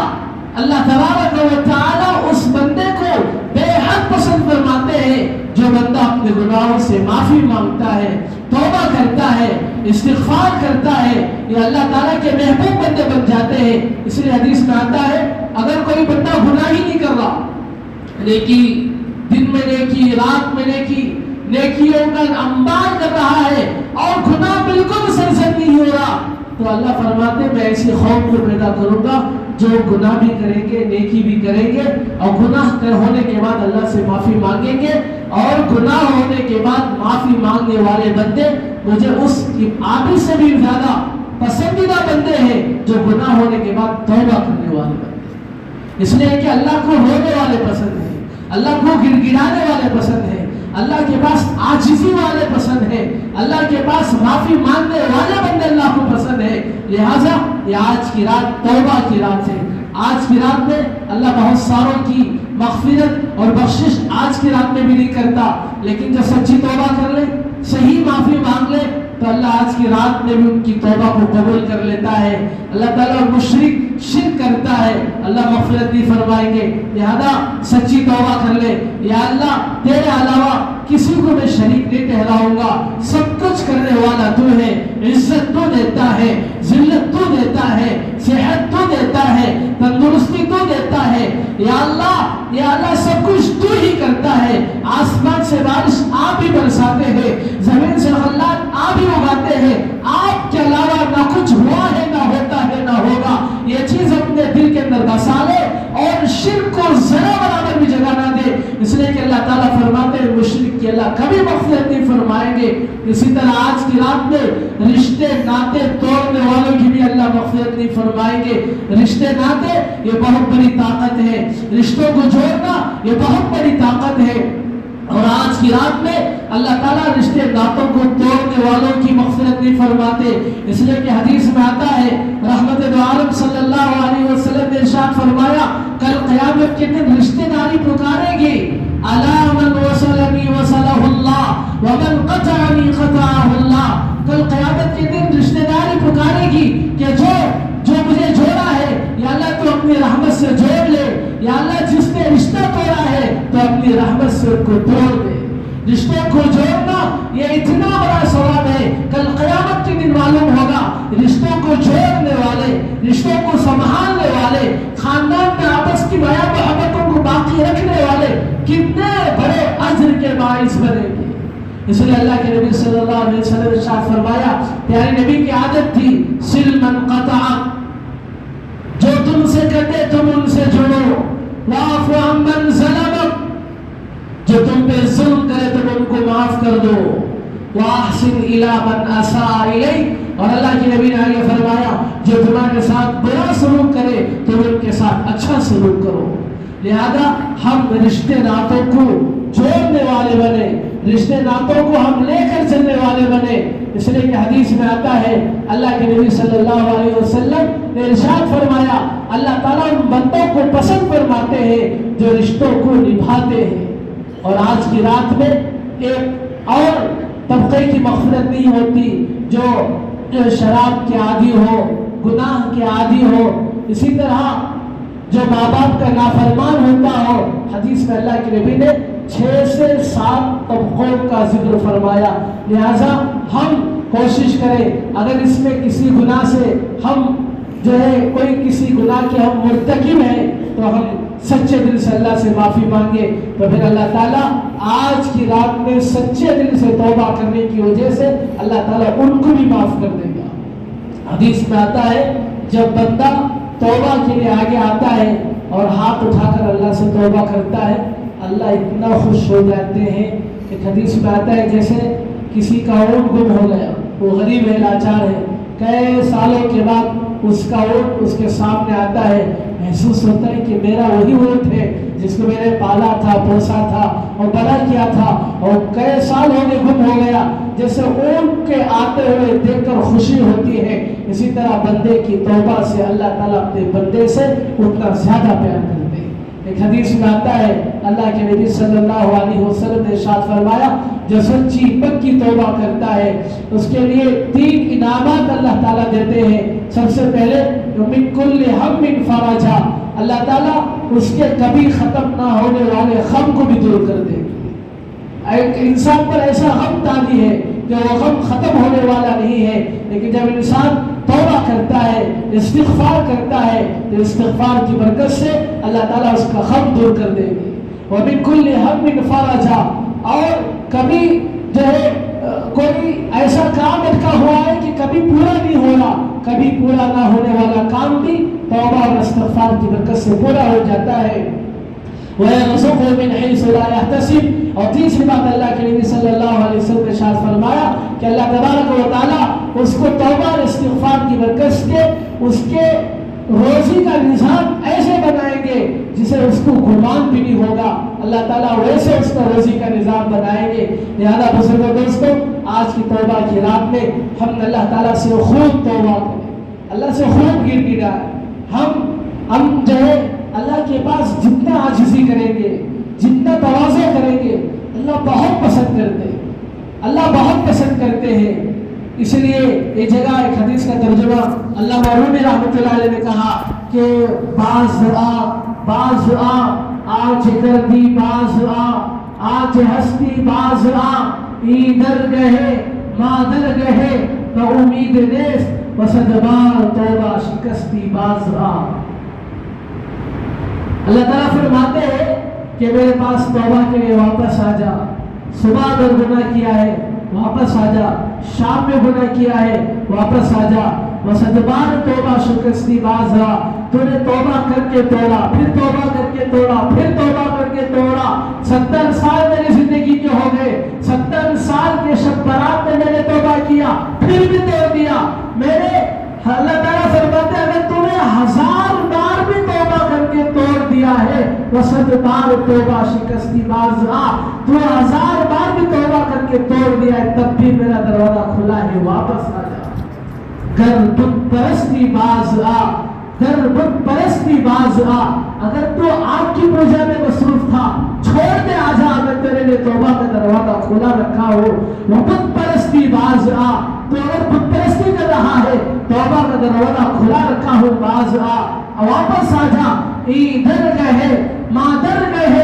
اللہ تبارک و تعالی اس بندے کو بے حد پسند فرماتے ہیں جو بندہ اپنے گناہوں سے معافی مانگتا ہے، توبہ کرتا ہے، استغفار کرتا ہے، یہ اللہ تعالیٰ کے محبوب بندے بن جاتے ہیں۔ اس لیے حدیث میں آتا ہے اگر کوئی بندہ گناہ ہی نہیں کر رہا، نیکی دن میں نیکی، رات میں نیکی، نیکیوں کا انبار کر رہا ہے اور گناہ بالکل سرزد نہیں ہو رہا، تو اللہ فرماتے ہیں میں ایسی خوف کو پیدا کروں گا جو گناہ بھی کریں گے، نیکی بھی کریں گے، اور گناہ ہونے کے بعد اللہ سے معافی مانگیں گے، اور گناہ ہونے کے بعد معافی مانگنے والے بندے مجھے اس کی عابد سے بھی زیادہ پسندیدہ بندے ہیں جو گناہ ہونے کے بعد توبہ کرنے والے بندے ہیں۔ اس لیے کہ اللہ کو رونے والے پسند ہیں، اللہ کو گر گرانے والے پسند ہیں، اللہ کے پاس عاجزی والے پسند ہیں، اللہ کے پاس معافی مانگنے والے بندے اللہ کو پسند ہے۔ لہٰذا یہ آج کی رات توبہ کی رات ہے۔ آج کی رات میں اللہ بہت ساروں کی مغفرت اور بخشش آج کی رات میں بھی نہیں کرتا، لیکن جو سچی توبہ کر لے، صحیح معافی مانگ لے، تو اللہ آج کی رات میں بھی ان کی توبہ کو قبول کر لیتا ہے۔ اللہ تعالیٰ مشرک شرک کرتا ہے، اللہ مغفرت نہیں فرمائیں گے، لہذا سچی توبہ کر لے، یا اللہ تیرے علاوہ کسی کو میں شریک نہیں ٹھہراؤں گا، سب کچھ کرنے والا تو ہے، عزت تو دیتا ہے، ذلت تو دیتا ہے، صحت تو دیتا ہے، تندرستی تو دیتا ہے، یا اللہ سب کچھ تو ہی کرتا ہے، آسمان سے بارش آپ ہی برساتے ہیں، زمین سے غلات آپ ہی اگاتے ہیں، آپ کے علاوہ نہ کچھ ہوا ہے، نہ ہوتا ہے، نہ ہوگا۔ یہ چیز اپنے دل کے اندر بسا لے اور شرک کو ذرا برابر بھی جگہ نہ دے، اس لیے کہ اللہ تعالیٰ فرماتے ہیں مشرک کی اللہ کبھی مغفرت نہیں فرمائیں گے۔ اسی طرح آج کی رات میں رشتے ناطے توڑنے والوں کی بھی اللہ مغفرت نہیں فرمائیں گے۔ رشتے ناطے یہ بہت بڑی طاقت ہے، رشتوں کو جوڑنا یہ بہت بڑی طاقت ہے، اور آج کی رات میں اللہ تعالیٰ رشتے ناطوں کو توڑنے والوں کی مغفرت نہیں فرماتے، اس لیے کہ حدیث میں آتا ہے رحمت عالم صلی اللہ علیہ وسلم نے ارشاد فرمایا کل قیامت کے دن رشتے داری پکاریں گے، الا من وصلنی وصلہ اللہ ومن قطعنی قطعہ اللہ، کو توڑ دے. رشتوں کو جوڑنا یہ اتنا بڑا ثواب ہے. کل قیامت کے دن معلوم ہوگا رشتوں کو جوڑنے والے, رشتوں کو سنبھالنے والے, خاندان میں آپس کی بیا محبتوں کو باقی رکھنے والے کتنے بڑے اجر کے باعث بنے گے. اس لیے اللہ کے نبی صلی اللہ علیہ وسلم نے ارشاد فرمایا, پیارے نبی کی عادت تھی سل من قطع, جو تم سے کٹے تم ان سے جڑو, واعف عمن ظلمک, جو تم پہ ظلم کرے تم ان کو معاف کر دو, واحسن الی من اساء الیک, اور اللہ کے نبی نے آگے فرمایا جو تمہارے ساتھ برا سلوک کرے تم ان کے ساتھ اچھا سلوک کرو. لہذا ہم رشتے ناتوں کو جوڑنے والے بنے, رشتے ناتوں کو ہم لے کر چلنے والے بنے. اس لیے کہ حدیث میں آتا ہے اللہ کے نبی صلی اللہ علیہ وسلم نے ارشاد فرمایا اللہ تعالیٰ ان بندوں کو پسند فرماتے ہیں جو رشتوں کو نبھاتے ہیں. اور آج کی رات میں ایک اور طبقے کی مغفرت نہیں ہوتی جو شراب کے عادی ہو, گناہ کے عادی ہو, اسی طرح جو ماں باپ کا نافرمان ہوتا ہو. حدیث میں اللہ کے نبی نے 6 سے 7 طبقوں کا ذکر فرمایا. لہذا ہم کوشش کریں اگر اس میں کسی گناہ سے ہم جو ہے کوئی کسی گناہ کے ہم مرتکب ہیں تو ہم سچے دل سے اللہ سے معافی مانگے, تو پھر اللہ تعالیٰ آج کی رات میں سچے دل سے توبہ کرنے کی وجہ سے اللہ تعالیٰ ان کو بھی معاف کر دے گا. حدیث میں آتا ہے جب بندہ توبہ کے لیے آگے آتا ہے اور ہاتھ اٹھا کر اللہ سے توبہ کرتا ہے اللہ اتنا خوش ہو جاتے ہیں. ایک حدیث میں آتا ہے جیسے کسی کا اونٹ گم ہو گیا, وہ غریب ہے, لاچار ہے, کئی سالوں کے بعد اس کا اونٹ اس کے سامنے آتا ہے, محسوس ہوتا ہے کہ میرا وہی اونٹ ہے جس کو میں نے پالا تھا, پوسا تھا اور بڑا کیا تھا, اور کئی سال ہو گئے گم ہو گیا. جیسے اونٹ کے آتے ہوئے دیکھ کر خوشی ہوتی ہے, اسی طرح بندے کی توبہ سے اللہ تعالیٰ اپنے بندے سے اتنا زیادہ پیار کرتے ہیں. ایک حدیث میں آتا ہے اللہ کے نبی صلی اللہ علیہ وسلم نے ارشاد فرمایا جو سچی پکی توبہ کرتا ہے اس کے لیے 3 انعامات اللہ تعالیٰ دیتے ہیں. سب سے پہلے من کل ہم فرجا, اللہ تعالیٰ اس کے کبھی ختم نہ ہونے والے غم کو بھی دور کر دے گی. ایک انسان پر ایسا غم تاری ہے کہ وہ غم ختم ہونے والا نہیں ہے, لیکن جب انسان توبہ کرتا ہے, استغفار کرتا ہے, تو استغفار کی برکت سے اللہ تعالیٰ اس کا غم دور کر دے گی. وَمِن كُلِّ هَمٍّ فَرَجًا, اور کبھی جو ہے کوئی ایسا کام لکھا ہوا ہے کہ کبھی پورا نہیں ہو رہا, کبھی پورا نہ ہونے والا کام بھی توبہ اور استغفار کی برکت سے پورا ہو جاتا ہے. وَيَرْزُقْهُ مِنْ حَيْثُ لَا يَحْتَسِبُ, اور تیسری بات اللہ کے نبی صلی اللہ علیہ وسلم نے ارشاد فرمایا کہ اللہ تبارک و تعالیٰ اس کو توبہ اور استغفار کی برکت سے اس کے روزی کا نظام ایسے بنائیں گے جسے اس کو گمان بھی نہیں ہوگا. اللہ تعالیٰ ویسے اس کا روزی کا نظام بنائیں گے. لہذا بزرگوں دوستوں, آج کی توبہ کی رات میں ہم اللہ تعالیٰ سے خوب توبہ کریں, اللہ سے خوب گر گرائیں. ہم جو ہے اللہ کے پاس جتنا عاجزی کریں گے, جتنا تواضع کریں گے, اللہ بہت پسند کرتے ہیں, اللہ بہت پسند کرتے ہیں. اس لیے یہ جگہ ایک حدیث کا ترجمہ علامہ رومی رحمۃ اللہ علیہ نے کہا کہ باز آج کر دی باز آج ہستی باز در گہے مادر گہے تو امید نیست وصدبار توبہ شکستی باز اللہ تعالیٰ فرماتے ہیں کہ میرے پاس توبہ کے لیے واپس آ جا. صبح اگر گناہ کیا ہے واپس آ جا, شام میں گناہ کیا ہے واپس آ جا. وصدبار توبہ شکستی باز تو نے توبہ کر کے توڑا, پھر توبہ کر کے توڑا, پھر توبہ کر کے توڑا. 70 سال میری زندگی کے ہو گئے, 70 سال کے شب برات میں میں نے توبہ کیا, پھر بھی توڑ دیا. اللہ تعالیٰ فرماتے ہیں اگر تو نے 1000 بار بھی توبہ کر کے توڑ دیا ہے, وسط بار توبہ شکستی باز تو 1000 بار بھی توبہ کر کے توڑ دیا ہے, تب بھی میرا دروازہ کھلا ہے, واپس آ جا. گر بت پرستی باز گر بت پرستی باز اگر تو آگ کی پوجا میں مصروف تھا چھوڑ دے, آ جا. اگر تیرے نے توبہ کا دروازہ کھلا رکھا ہو, وہ بت پرستی باز تو اگر بت پرستی کر رہا ہے توبہ کا دروازہ کھلا رکھا ہو, باز واپس آ جا. ادھر گئے مادر گئے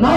9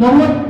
90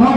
9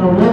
90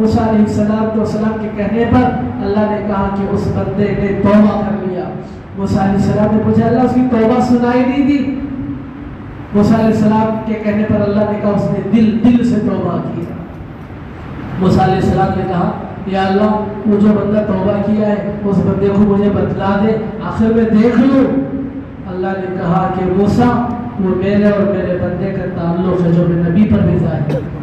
موسیٰ علیہ السلام کے کہنے پر اللہ نے کہا کہ اس بندے نے توبہ کر لیا۔ موسیٰ علیہ السلام نے پوچھا اللہ اس کی توبہ سنائی نہیں دی؟ موسیٰ علیہ السلام کے کہنے پر اللہ نے کہا اس نے دل سے توبہ کی۔ موسیٰ علیہ السلام نے کہا یا اللہ وہ جو بندہ توبہ کیا ہے اس بندے کو مجھے بتلا دے، آخر میں دیکھ لوں۔ اللہ نے کہا کہ موسیٰ وہ میرے اور میرے بندے کا تعلق ہے جو میں نبی پر بھی ظاہر کرتا ہوں۔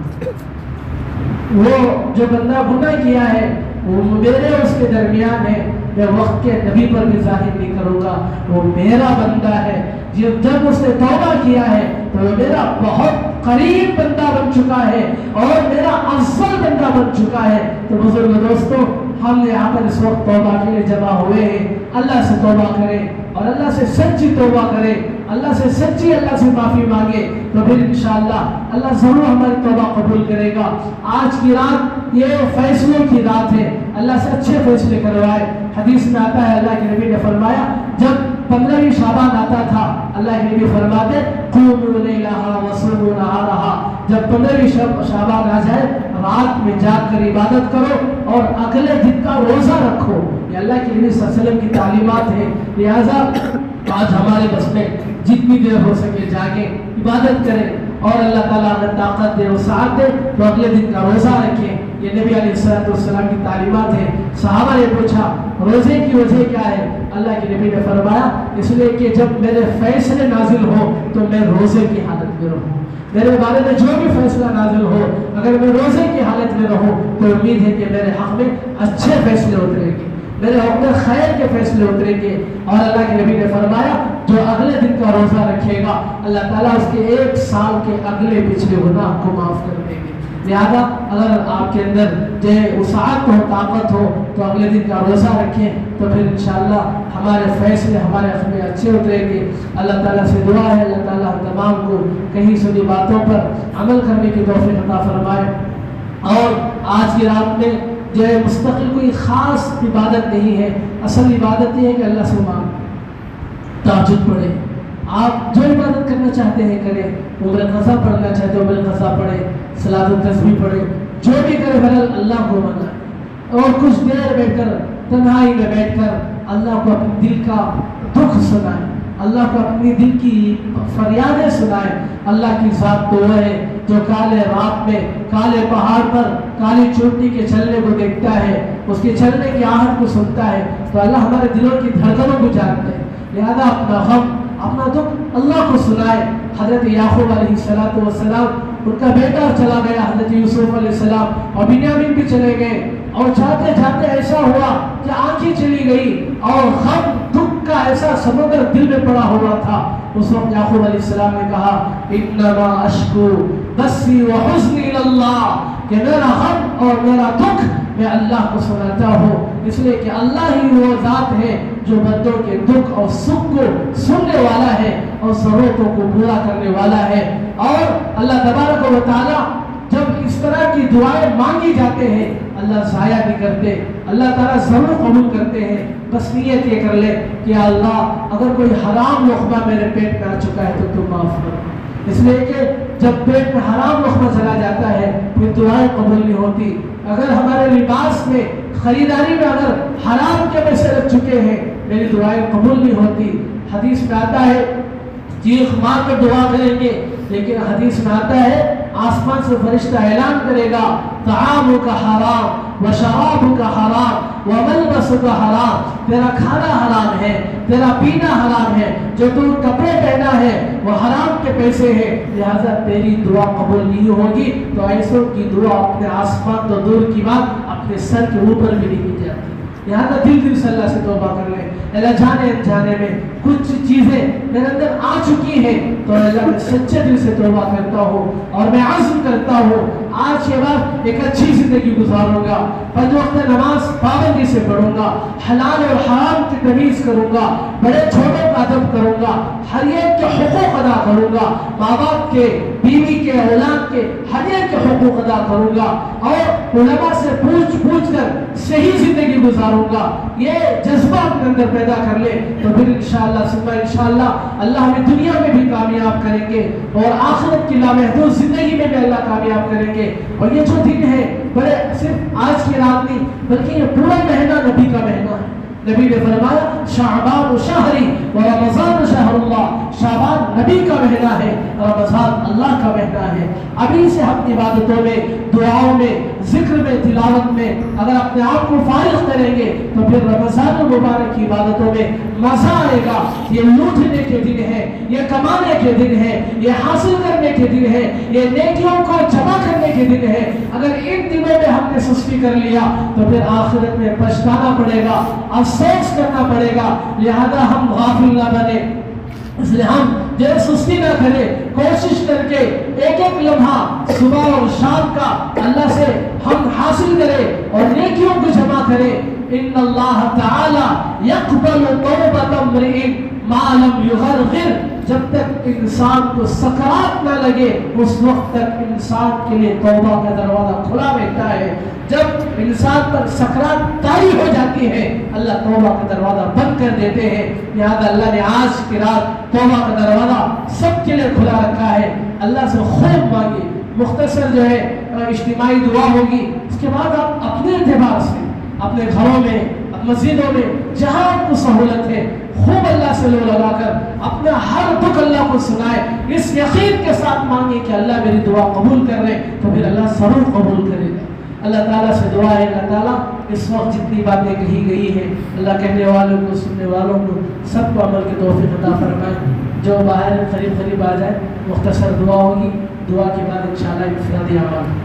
وہ جو بندہ گناہ کیا ہے وہ میرے اور اس کے درمیان ہے، میں وقت کے نبی پر بھی ظاہر نہیں کروں گا، وہ میرا بندہ ہے۔ جب اس نے توبہ کیا ہے تو وہ میرا بہت قریب بندہ بن چکا ہے اور میرا افضل بندہ بن چکا ہے۔ تو بزرگ دوستو ہم یہاں پر اس وقت توبہ کے لیے جمع ہوئے ہیں، اللہ سے توبہ کریں اور اللہ سے سچی توبہ کریں، اللہ سے سچی اللہ سے معافی مانگے تو پھر انشاءاللہ اللہ ضرور ہماری توبہ قبول کرے گا۔ آج کی رات یہ فیصلوں کی رات ہے، اللہ سے اچھے فیصلے کروائے۔ حدیث میں آتا ہے اللہ کے نبی نے فرمایا جب 15ویں شعبان آتا تھا اللہ کے نبی فرماتے قوموا لیلہا وصوموا نہارہا، جب 15ویں شعبان آ جائے رات میں جاگ کر عبادت کرو اور اگلے دن کا روزہ رکھو۔ یہ اللہ کے نبی صلی اللہ علیہ وسلم کی تعلیمات ہیں، لہٰذا آج ہمارے بس میں جتنی دیر ہو سکے جاگیں، عبادت کریں اور اللہ تعالیٰ اگر طاقت دے وسعت دے تو اگلے دن کا روزہ رکھیں۔ یہ نبی علیہ السلام کی تعلیمات ہیں۔ صحابہ نے پوچھا روزے کی وجہ کیا ہے؟ اللہ کے نبی نے فرمایا اس لیے کہ جب میرے فیصلے نازل ہو تو میں روزے کی حالت میں رہوں، میرے بارے میں جو بھی فیصلہ نازل ہو اگر میں روزے کی حالت میں رہوں تو امید ہے کہ میرے حق میں اچھے فیصلے اتریں گے، میرے حق میں خیر کے فیصلے اتریں گے۔ اور اللہ کے نبی نے فرمایا جو اگلے دن کا روزہ رکھے گا اللہ تعالیٰ اس کے 1 سال کے اگلے پچھلے گناہ کو معاف کر دیں گے۔ لہذا اگر آپ کے اندر جو وسعت ہو طاقت ہو تو اگلے دن کا روزہ رکھیں تو پھر انشاءاللہ ہمارے فیصلے ہمارے حق میں اچھے اتریں گے۔ اللہ تعالیٰ سے دعا ہے اللہ تعالیٰ ہم تمام کو کہیں سنی باتوں پر عمل کرنے کی توفیق عطا فرمائے۔ اور آج کی رات میں جو مستقل کوئی خاص عبادت نہیں ہے، اصل عبادت یہ ہے کہ اللہ سے مانگ تہجد پڑھیں، آپ جو عبادت کرنا چاہتے ہیں کریں، عمر قضا پڑھنا چاہتے ہیں عمر قضا پڑھیں، صلاۃ التسبیح پڑھیں، جو بھی کرے بہرحال اللہ کو منائیں اور کچھ دیر بیٹھ کر تنہائی میں بیٹھ کر اللہ کو اپنے دل کا دکھ سنائیں، اللہ کو اپنی دل کی فریادیں سنائیں۔ اللہ کی ذات تو وہ ہے جو کالے رات میں کالے پہاڑ پر کالی چوٹی کے چلنے کو دیکھتا ہے، اس کے چلنے کی آہٹ کو سنتا ہے، تو اللہ ہمارے دلوں کی دھڑکنوں کو جانتا ہے۔ لہذا اپنا غم اپنا دکھ اللہ کو سنائے۔ حضرت یعقوب علیہ السلام ان کا بیٹا چلا گیا، حضرت یوسف علیہ السلام اور بنیامین بھی چلے گئے اور جاتے جاتے ایسا ہوا کہ آنکھیں چلی گئی اور غم دکھ کا ایسا سمندر دل میں پڑا ہوا تھا۔ اس وقت یعقوب علیہ السلام نے کہا انما اشکو بثی وحزنی اللہ، کہ میرا غم اور میرا دکھ میں اللہ کو سناتا ہوں، اس لیے کہ اللہ ہی وہ ذات ہے جو بندوں کے دکھ اور سکھ کو سننے والا ہے اور ضرورتوں کو پورا کرنے والا ہے۔ اور اللہ تبارک و تعالی جب اس طرح کی دعائیں مانگی جاتے ہیں اللہ ضائع نہیں کرتے، اللہ تعالیٰ ضرور قبول کرتے ہیں۔ بس نیت یہ کر لے کہ اللہ اگر کوئی حرام لقمہ میرے پیٹ میں آ چکا ہے تو تم معاف کرو، اس لیے کہ جب پیٹ میں حرام لقمہ چلا جاتا ہے پھر دعائیں قبول نہیں ہوتی۔ اگر ہمارے لباس میں خریداری میں اگر حرام کے پیسے لگ چکے ہیں میری دعائیں قبول نہیں ہوتی۔ حدیث میں آتا ہے چیخ مار کر دعا کریں گے، لیکن حدیث میں آتا ہے آسمان سے فرشتہ اعلان کرے گا طعامک حرام وشرابک حرام وملبسک حرام، تیرا کھانا حرام ہے، تیرا پینا حرام ہے، جو تو کپڑے پہنا ہے وہ حرام کے پیسے ہیں، لہذا تیری دعا قبول نہیں ہوگی۔ تو ایسوں کی دعا اپنے آسمان تو دور کی بات اپنے سر کے اوپر بھی نہیں کی جاتی۔ لہذا دل سے اللہ سے توبہ کر لیں۔ اللہ جانے انجانے میں کچھ چیزیں میرے اندر آ چکی ہیں تو اللہ میں سچے دل سے توبہ کرتا ہوں اور میں عزم کرتا ہوں آج کے بعد ایک اچھی زندگی گزاروں گا، 5 وقت نماز پابندی سے پڑھوں گا، حلال اور حرام کی تمیز کروں گا، بڑے چھوٹوں کا ادب کروں گا، ہر ایک کے حقوق ادا کروں گا، ماں باپ کے، بیوی کے، اولاد کے ہر ایک کے حقوق ادا کروں گا اور علماء سے پوچھ کر صحیح زندگی گزاروں گا۔ یہ جذبہ اپنے اندر پیدا کر لے تو پھر انشاءاللہ ثم انشاءاللہ اللہ ہمیں دنیا میں بھی کامیاب کریں گے اور آخرت کی لامحدود زندگی میں بھی اللہ کامیاب کریں گے۔ اور یہ جو دن ہے بڑے صرف آج کی رات نہیں بلکہ یہ پورا مہینہ نبی کا مہینہ ہے. نبی نے فرمایا شعبان شہری و رمضان شہر اللہ. شعبان نبی کا مہینہ ہے، رمضان اللہ کا مہینہ ہے. ابھی سے ہم عبادتوں میں، دعاؤں میں، ذکر میں، تلاوت میں اگر اپنے آپ کو فارغ کریں گے تو پھر رمضان المبارک کی عبادتوں میں مزہ آئے گا. یہ لوٹنے کے دن ہے، یہ کمانے کے دن ہے، یہ حاصل کرنے کے دن ہے، یہ نیکیوں کو جمع کرنے کے دن ہے. اگر ان دنوں میں ہم نے سستی کر لیا تو پھر آخرت میں پچھتانا پڑے گا، افسوس کرنا پڑے گا. لہذا ہم غافل نہ بنے، اس لیے ہم جو سستی نہ کریں، کوشش کر کے ایک ایک لمحہ صبح اور شام کا اللہ سے ہم حاصل کریں اور نیکیوں کو جمع کریں. ان اللہ تعالی یقبل توبۃ امرئ ما لم یغرغر. جب تک انسان کو سکرات نہ لگے اس وقت تک انسان کے لیے توبہ کا دروازہ کھلا رہتا ہے. جب انسان پر سکرات طاری ہو جاتی ہے اللہ توبہ کا دروازہ بند کر دیتے ہیں. لہذا اللہ نے آج کی رات توبہ کا دروازہ سب کے لیے کھلا رکھا ہے. اللہ سے خوب مانگے. مختصر جو ہے اجتماعی دعا ہوگی، اس کے بعد آپ اپنے اعتبار سے اپنے گھروں میں، مسجدوں میں جہاں آپ کو سہولت ہے خوب اللہ سے لو لگا کر اپنا ہر دکھ اللہ کو سنائے. اس یقین کے ساتھ مانگے کہ اللہ میری دعا قبول کر لے تو پھر اللہ ضرور قبول کرے گا. اللہ تعالیٰ سے دعا ہے اللہ تعالیٰ اس وقت جتنی باتیں کہی گئی ہیں اللہ کہنے والوں کو، سننے والوں کو سب کو عمل کی توفیق عطا فرمائے. جو باہر قریب آ جائے مختصر دعا ہوگی، دعا کے بعد انشاءاللہ انفرادی اعمال.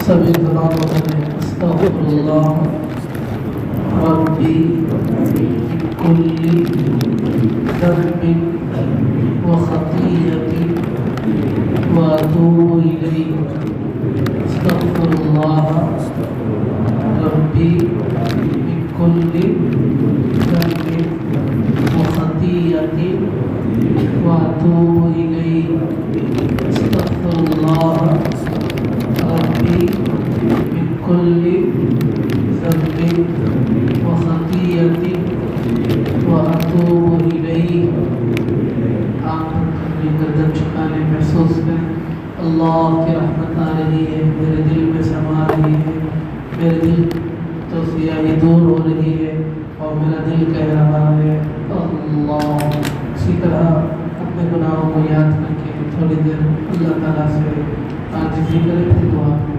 سبھی زبانوں میں استغفر اللہ ربی کل ذنب و خطیئت و اتوب الیہ. استغفر اللہ ربی کل ذنب و خطیئت و اتوب الیہ. استغفر اللہ ربی من کل ذنب و خطیئت و اتوب الیہ. اپنی گردن جھکانے محسوس کریں اللہ کی رحمت آ رہی ہے، میرے دل میں سما رہی ہے، میرے دل تو سیاہی دور ہو رہی ہے اور میرا دل کہہ رہا ہے اللہ. اسی طرح اپنے گناہوں کو یاد کر کے تھوڑی دیر اللہ تعالیٰ سے عاجزی کریں پھر دعا کریں.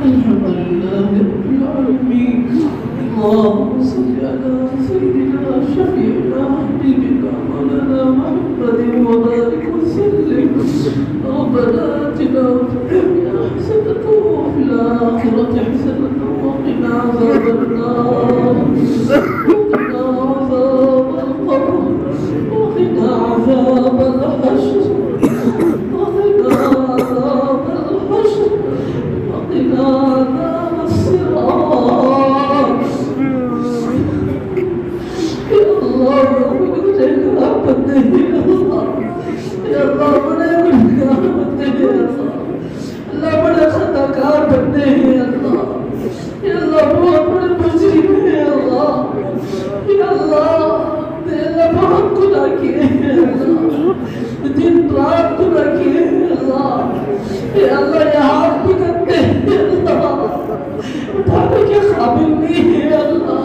الحمد لله رب العالمين اللهم صل على سيدنا شفيعنا حبيبنا مولانا محمد وبارك وسلم ربنا آتنا في الدنيا حسنة وفي الآخرة حسنة وقنا عذاب النار وقنا عذاب القبر وقنا عذاب الحشر وقنا عذاب الحشر وقنا عذاب الصراط يا الله بنعمتك بندے یا اللہ بڑے گناہگار بندے ہیں اللہ بڑے خطا کار بندے ہیں اللہ یا اللہ بہت بڑے مجرم ہیں اللہ یا اللہ بہت گناہ کیے ہیں اللہ دن رات گناہ کیے ہیں اللہ یا اللہ یہ ہاتھ بھی کرتے ہیں اللہ اٹھانے کے قابل نہیں ہے اللہ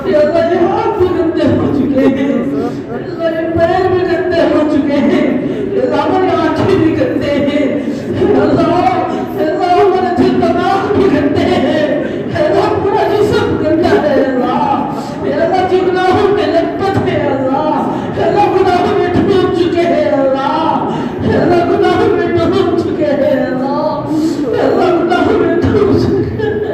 یا اللہ یہ ہاتھ بھی گندے ہو چکے ہیں اللہ یہ پیر بھی گندے ہو چکے ہیں یا اللہ ہماری آنکھیں بھی گندے ہیں یا اللہ ہمارے دل دماغ بھی گندے ہیں یا اللہ پورا جسم گندا ہے اللہ یا اللہ جو گناہوں میں لپت ہے اللہ یا اللہ گناہوں میں ڈوب چکے ہیں اللہ یا اللہ گناہوں میں ڈوب چکے ہیں اللہ یا اللہ گناہوں میں ڈوب چکے ہیں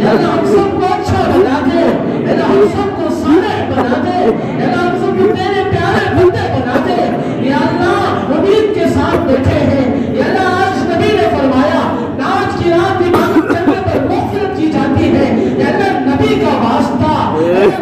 یا اللہ ہم سب کو اچھا بنا دے، یا اللہ ہم سب کو صالح بنا دے، یا اللہ ہم سب کو تیرے پیارے بندے بنا دے۔ یا اللہ امید کے ساتھ بیٹھے ہیں، یا اللہ آج نبی نے فرمایا ناز کی رات عبادت کرنے پر مغفرت کی جاتی ہے، یا اللہ نبی کا واسطہ،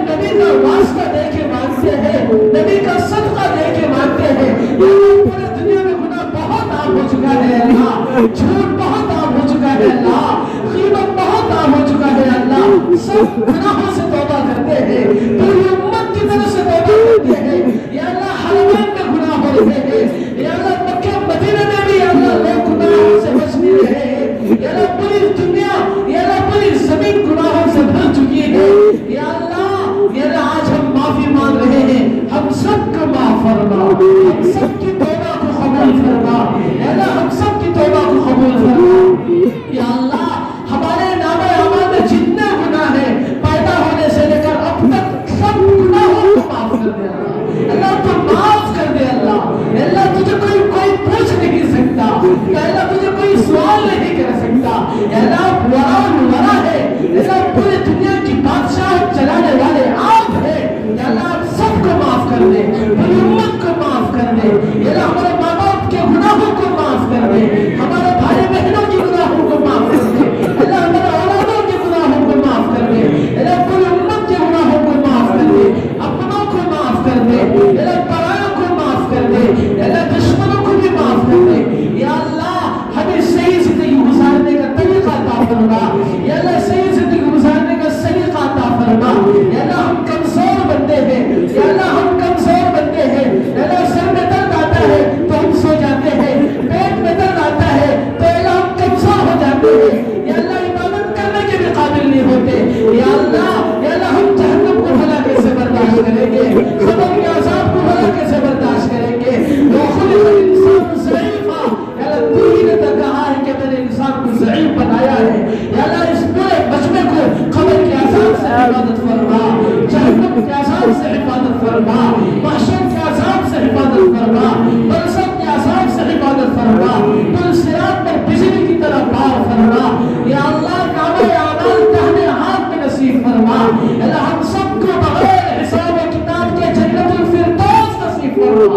نبی کا واسطہ دے کے مانگتے ہیں، نبی کا صدقہ دے کے مانگتے ہیں۔ یا اللہ پورے دنیا میں گناہ بہت عام ہو چکا ہے اللہ، جھوٹ بہت عام ہو چکا ہے اللہ، غیبت بہت عام ہو چکا ہے اللہ، سب گناہوں سے توبہ کرتے ہیں، پوری امت کی طرف سے توبہ کرتے ہیں۔ یا اللہ حرمین میں گناہ ہو رہے ہیں، یا اللہ مکہ مدینہ میں بھی یا اللہ لوگ گناہوں سے بچ نہیں رہے ہیں، یا اللہ پوری دنیا، یا اللہ پوری زمین گناہوں سے بھر چکی ہے۔ یا اللہ آج ہم معافی مانگ رہے ہیں، ہم سب کو معاف فرما، ہم سب کی توبہ کو قبول فرما، یا اللہ ہم سب کی توبہ کو قبول فرما۔ یا اللہ ہمارے نامہ اعمال میں جتنے گناہ ہیں پیدا ہونے سے لے کر اب تک سب گناہوں کو معاف کر دے اللہ، اللہ تو معاف کر دے اللہ، اللہ تجھے کوئی پوچھ نہیں سکتا، اللہ تجھے کوئی سوال نہیں کر سکتا، اللہ ورا ہے، اللہ پوری دنیا کی بادشاہ چلانے والے آپ ہیں۔ یا اللہ آپ سب کو معاف کر دے، پوری امت کو معاف کر دے، یا اللہ ہمارے ماں باپ کے گناہوں کو معاف کر دے، ہمارے بھائی بہنوں کے گناہوں کو معاف کر دے، اللہ ہمارے اولادوں کے گناہوں کو معاف کر دے، اللہ پوری امت کے گناہوں کو معاف کر دے، اپنوں کو معاف کر دے، اللہ پرایوں کو معاف کر دے، اللہ دشمنوں کو بھی معاف کر دے۔ یا اللہ ہمیں صحیح زندگی گزارنے کا طریقہ عطا فرما، یا اللہ صحیح زندگی گزارنے کا سلیقہ عطا فرما۔ یا اللہ ہم کمزور بندے ہیں، یا اللہ ہم کمزور بندے ہیں، یا اللہ سر میں درد آتا ہے تو ہم سو جاتے ہیں، پیٹ میں درد آتا ہے تو اللہ ہم کمزور ہو جاتے ہیں، یا اللہ عبادت کرنے کے بھی قابل نہیں ہوتے۔ یا اللہ ہم جہنم کو بھلا کیسے برداشت کریں گے، قبر کے عذاب کو بھلا کیسے برداشت کریں گے۔ وَخُلِقَ الْإِنسَانُ ضَعِيفًا، یا اللہ تو ہی نے تو کہا ہے کہ میں نے انسان کو ضعیف بنایا ہے۔ یا اللہ اس پورے مجمع کو قبر کے عذاب سے حفاظت فرما، جہنم کے عذاب سے حفاظت فرما، محشر کے عذاب سے حفاظت فرما، برزخ کے عذاب سے حفاظت فرما، پل صراط پر بجلی کی طرح پار فرما۔ یا اللہ نامہ اعمال داہنے ہاتھ میں نصیب فرما، اللہ ہم سب کو بغیر حساب و کتاب کے جنت الفردوس نصیب فرما،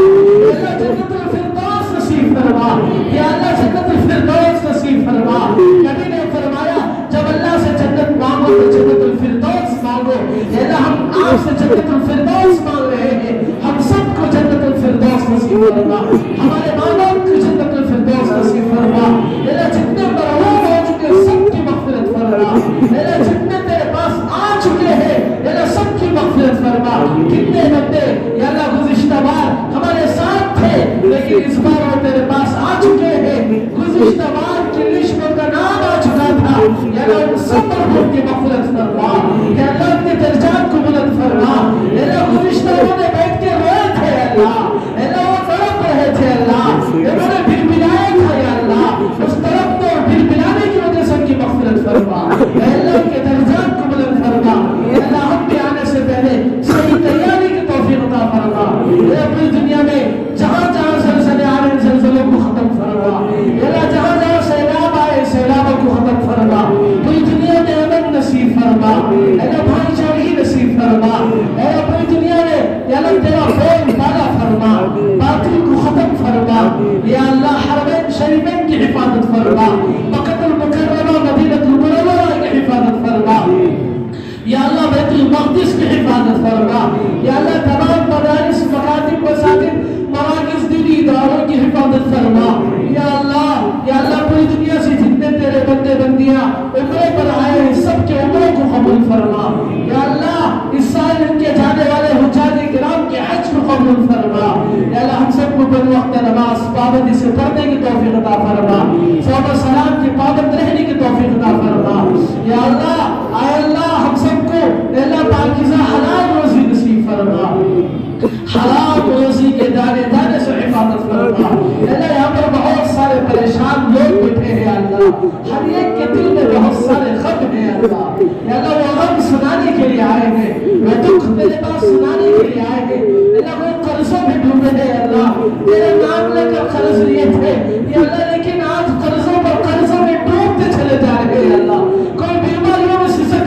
اللہ جنت الفردوس نصیب فرما، یا اللہ جنت الفردوس نصیب فرما۔ نبی نے فرمایا جب اللہ سے جنت مانگو تو جنت الفردوس مانگو، یا اللہ ہم آپ سے جنت الفردوس مانگ رہے ہیں، ہم سب کو جنت الفردوس نصیب فرما، ہمارے ماں باپ کو جنت الفردوس نصیب فرما، یا اللہ جتنے مرحوم ہو چکے سب کی مغفرت فرما، یا اللہ جتنے تیرے پاس آ چکے ہیں یا اللہ سب کی مغفرت فرما۔ کتنے بندے یا اللہ گزشتہ بار ہمارے ساتھ تھے لیکن اس بار وہ تیرے پاس آ چکے ہیں، گزشتہ بار کی لسٹ میں کا نام آ چکا تھا، یا اللہ ان سب مرحوم کی مغفرت فرما، یا اللہ اپنے درجات کو بلند فرما۔ یا اللہ گزشتہ انہوں نے بیٹھ کے روئے تھے اللہ، یا اللہ وہ تڑپ رہے تھے اللہ، انہوں نے بھل بلایا تھا یا اللہ، اس تڑپنے اور بھل بلانے کی وجہ سے ان کی مغفرت فرما، یا اللہ ان کے درجات کو بلند فرما۔ یا اللہ ہم بھی آنے سے پہلے صحیح تیاری کی توفیق عطا فرما، یا اپنی دنیا میں جہاں جہاں زلزلے آ رہے ہیں زلزلوں کو ختم فرما، یا اللہ جہاں جہاں سیلاب آئے سیلابوں کو ختم فرما، پوری دنیا میں امن نصیب فرما، یا اللہ بھائی چارگی نصیب فرما، یا اللہ پوری دنیا میں یا اللہ تیرا بول بالا فرما، باطل کو ختم فرما، یا اللہ حرمین شریفین کی حفاظت فرما، مکہ المکرمہ مدینہ المنورہ کی حفاظت فرما، یا اللہ بیت المقدس کی حفاظت فرما، یا اللہ تمام مدارس مکاتب مساجد مراکز دینی اداروں کی حفاظت فرما، یا اللہ پوری دنیا سے جتنے تیرے بندے بندیاں عمرے پر آئے ہیں سب کے عمروں کو قبول فرما، یا اللہ اس سال ان کے جانے والے حجاج کرام کے حج کو قبول فرما، یا اللہ ہم سب کو بروقت نماز پابندی سے پڑھنے کی توفیق عطا فرما، صحبہ سلام کی پابند رہنے کی توفیق عطا فرما، یا اللہ اے اللہ ہم سب کو اللہ پاکیزہ حلال روزی نصیب فرما، حرام روزی کے دانے دانے سے حفاظت فرما۔ اللہ یہاں پر بہت سارے پریشان لوگ بیٹھے ہیں اللہ، ہر ایک کے دل میں بہت سارے غم ہیں اللہ، یا اللہ وہ غم سنانے کے لیے آئے ہیں، وہ دکھ تیرے پاس سنانے کے لیے آئے ہیں، اللہ وہ قرضوں میں ڈوبے ہیں اللہ، تیرے نام لے کر قرض لیے تھے یا اللہ لیکن آج قرضوں پر قرضوں میں ڈوبتے چلے جا رہے ہیں اللہ، کوئی بیماریوں میں سسک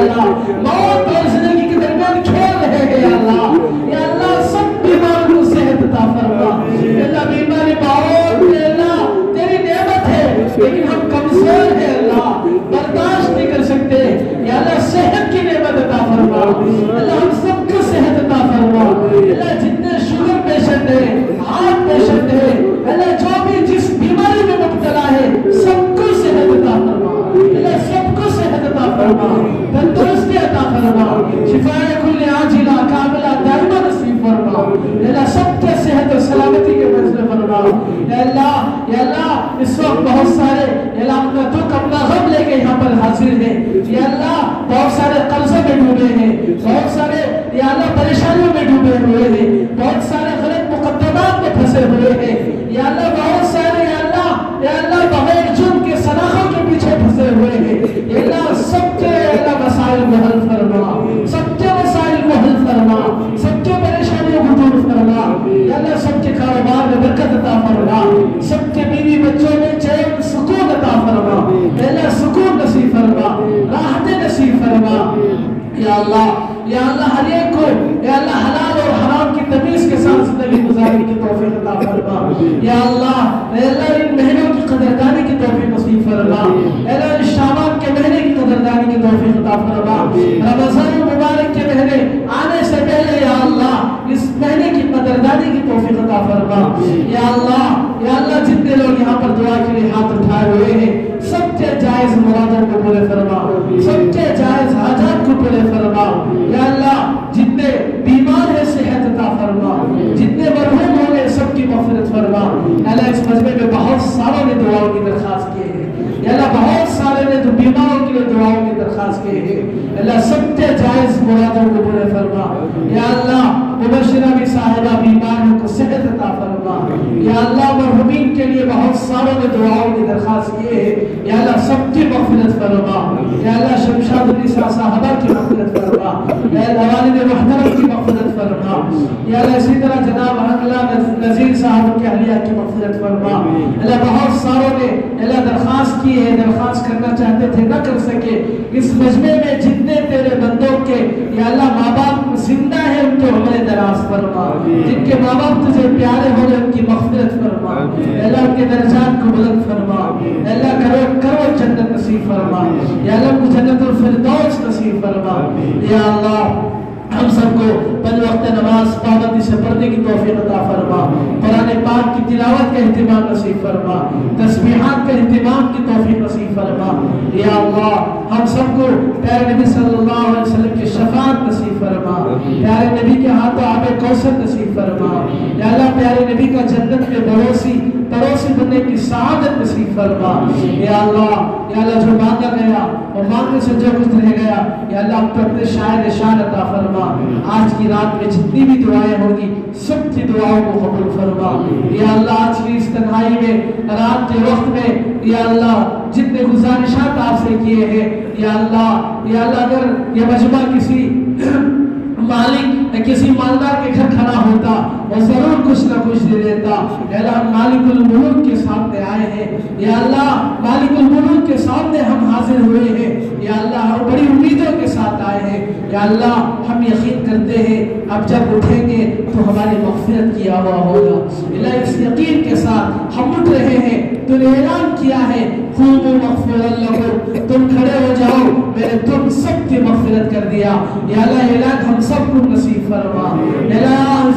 اللہ موت اور زندگی کے درمیان کھیل رہے ہیں یا اللہ سب بیماروں کو صحت عطا فرما یا اللہ بیماری بہت ہے اللہ تیری نعمت ہے لیکن ہم کمزور ہیں اللہ برداشت نہیں کر سکتے یا اللہ صحت کی نعمت عطا فرما اللہ ہم سب کو صحت عطا فرما اللہ جتنے شوگر پیشنٹ ہیں ہارٹ پیشنٹ ہیں اللہ جو بھی جس بیماری میں مبتلا ہے سب کو صحت عطا فرما اللہ سب کو صحت عطا فرما تندرستی عطا فرما شفاء کل عاجلہ کاملہ دائمہ نصیب فرما اللہ سب کے صحت و سلامتی کے فیصلے فرما یا اللہ اس وقت بہت سارے یا اللہ اپنا دکھ اپنا غم لے کے یہاں پر حاضر ہیں یا اللہ بہت سارے قرضوں میں ڈوبے ہیں بہت سارے یا اللہ پریشانیوں میں ڈوبے ہوئے ہیں بہت سارے غلط مقدمات میں پھنسے ہوئے ہیں یا اللہ بہت سارے یا اللہ بغیر جرم کے سلاخوں کے پیچھے پھنسے ہوئے ہیں یا اللہ سب کے اللہ مسائل کو حل فرما سب کے مسائل کو حل فرما سب کے پریشانیوں کو دور فرما یا اللہ سب کے کاروبار میں برکت عطا فرما سب کے بیوی بچوں میں چین سکون عطا فرما یا اللہ سکون نصیب فرما راحت نصیب فرما یا اللہ ہر ایک کو یا اللہ حلال اور حرام کی تمیز کے ساتھ زندگی گزارنے کی توفیق عطا فرما یا اللہ ان مہینوں کی قدردانی کی توفیق نصیب فرما یا اللہ ان شعبان کے مہینے کی قدردانی کی توفیق عطا فرما رمضان مبارک کے مہینے آنے سے پہلے یا اللہ اس مہینے کی قدردانی کی توفیق عطا فرما یا اللہ جتنے لوگ یہاں پر دعا کے لیے ہاتھ اٹھائے ہوئے ہیں سب کے جائز مرادوں کو پورے فرما سب کے جائز حاجات کو پورے فرما یا اللہ جتنے بیمار ہیں صحت عطا فرما جتنے مرحوم ہو گئے سب کی مغفرت فرما اللہ اس مجمع میں بہت ساروں نے دعاؤں کی درخواست کی ہے یا اللہ بہت سارے نے بیماروں کے لیے دعاؤں کی درخواست کی ہے اللہ سب کے جائز مرادوں کو پورے فرما یا اللہ مبشرہ بھی صاحبہ بیماروں کو صحت عطا فرما یا اللہ مرحومین کے لیے بہت ساروں نے دعاؤں کی درخواست کی ہے یا اللہ سب کی مغفرت فرما یا اللہ شمشاد النساء صاحبہ کی مغفرت فرما یا اللہ والد محترم کی مغفرت فرما یا اللہ اسی طرح جناب اللہ نذیر صاحب کی اہلیہ کی مغفرت فرما اللہ بہت ساروں نے اللہ درخواست کی ہے درخواست کرنا چاہتے تھے نہ کر سکے اس مجمع میں جتنے تیرے بندوں کے یا اللہ ماں باپ زندہ ہیں ان کے عمر دراز فرما جن کے ماں باپ تجھے پیارے ہو گئے ان کی مغفرت فرما اللہ ان کے درجات کو بلند فرما اللہ کرو جنت نصیب فرما یا اللہ کو جنت الفردوس نصیب فرما یا اللہ ہم سب کو پنج وقت نماز پابندی سے پڑھنے کی توفیق عطا فرما قرآن پاک کی تلاوت کا اہتمام نصیب فرما تسبیحات کا اہتمام کی توفیق نصیب فرما یا اللہ ہم سب کو پیارے نبی صلی اللہ علیہ وسلم کی شفاعت نصیب فرما پیارے نبی کے ہاتھوں آب کوثر نصیب فرما یا اللہ پیارے نبی کا جنت میں پڑوسی بننے کی سعادت نصیب فرما یا اللہ جو مانگا گیا اور مانگنے سے جو کچھ رہ گیا یا اللہ آپ اپنے شاعر شان عطا فرما آج کی رات میں جتنی بھی دعائیں ہوگی سب کی دعاؤں کو قبول فرما یا اللہ آج کی اس تنہائی میں رات کے وقت میں یا اللہ جتنے گزارشات آپ سے کیے ہیں یا اللہ اگر یہ مجمع کسی مالک کسی مالدار کے گھر کھڑا ہوتا وہ ضرور کچھ نہ کچھ دے دیتا یا اللہ ہم مالک الملوک کے سامنے آئے ہیں یا اللہ مالک الملوک کے سامنے ہم حاضر ہوئے ہیں یا اللہ ہم بڑی امیدوں کے ساتھ آئے ہیں یا اللہ ہم یقین کرتے ہیں اب جب اٹھیں گے تو ہماری مغفرت کیا ہوا ہوگا اللہ اس یقین کے ساتھ ہم اٹھ رہے ہیں تو نے اعلان کیا ہے قوموا مغفرا لکم تم کھڑے ہو جاؤ میں نے تم سب کی مغفرت کر دیا یا اللہ اعلان ہم سب کو نصیب فرما اعلان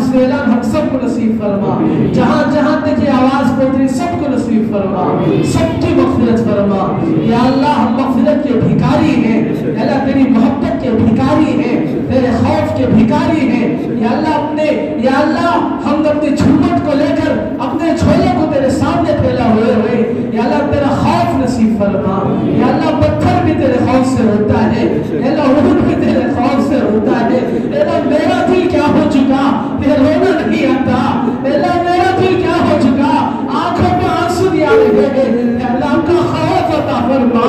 ہم سب کو نصیب فرما جہاں جہاں تک یہ آواز پہنچی سب کو نصیب فرما سب کی مغفرت فرما یا اللہ ہم مغفرت کے بھکاری ہیں یا اللہ تیری محبت کے بھکاری ہیں تیرے خوف کے بھکاری ہیں یا اللہ ہم اپنے جھومٹ کو لے کر اپنے جھولے کو تیرے سامنے پھیلا ہوئے یا اللہ تیرا خوف نصیب فرما یا اللہ پتھر بھی تیرے خوف سے ہوتا ہے یا اللہ اونٹ بھی تیرے خوف سے ہوتا ہے یا اللہ میرا دل کیا ہو چکا تیرے رونا نہیں آتا یا اللہ میرا دل کیا ہو چکا آنکھوں میں آنسو نہیں آ رہے ہیں یا اللہ آپ کا خوف عطا فرما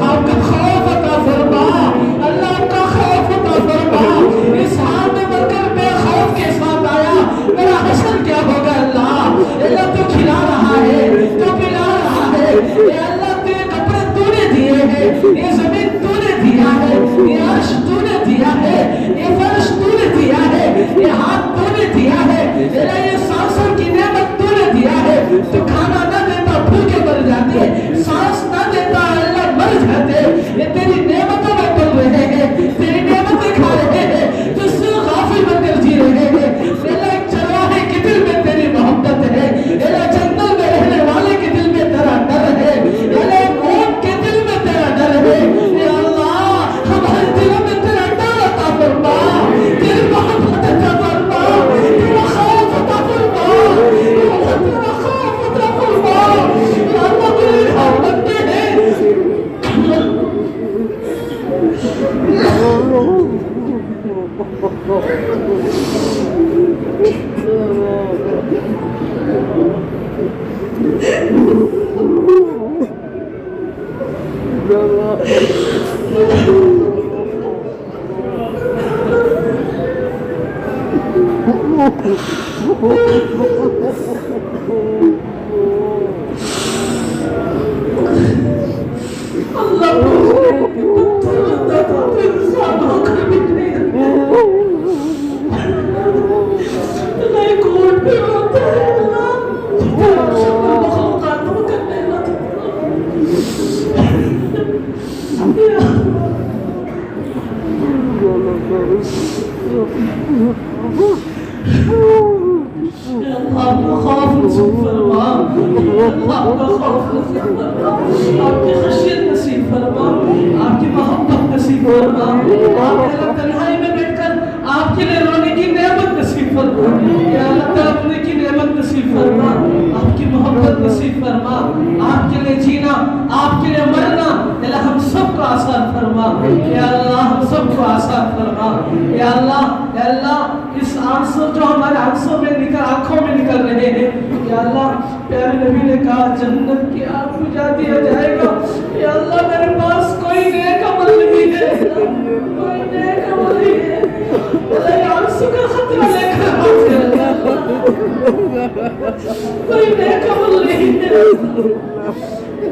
آپ کا خوف عطا فرما اللہ آپ کا خوف عطا فرما اس حال میں مر کر بے خوف کے ساتھ آیا میرا حشر کیا ہوگا اللہ تو کھلا رہا ہے تو پلا رہا ہے یا اللہ تیرے کپڑے تو نے دیے ہیں یہ زمین تو نے دیا ہے یہ عرش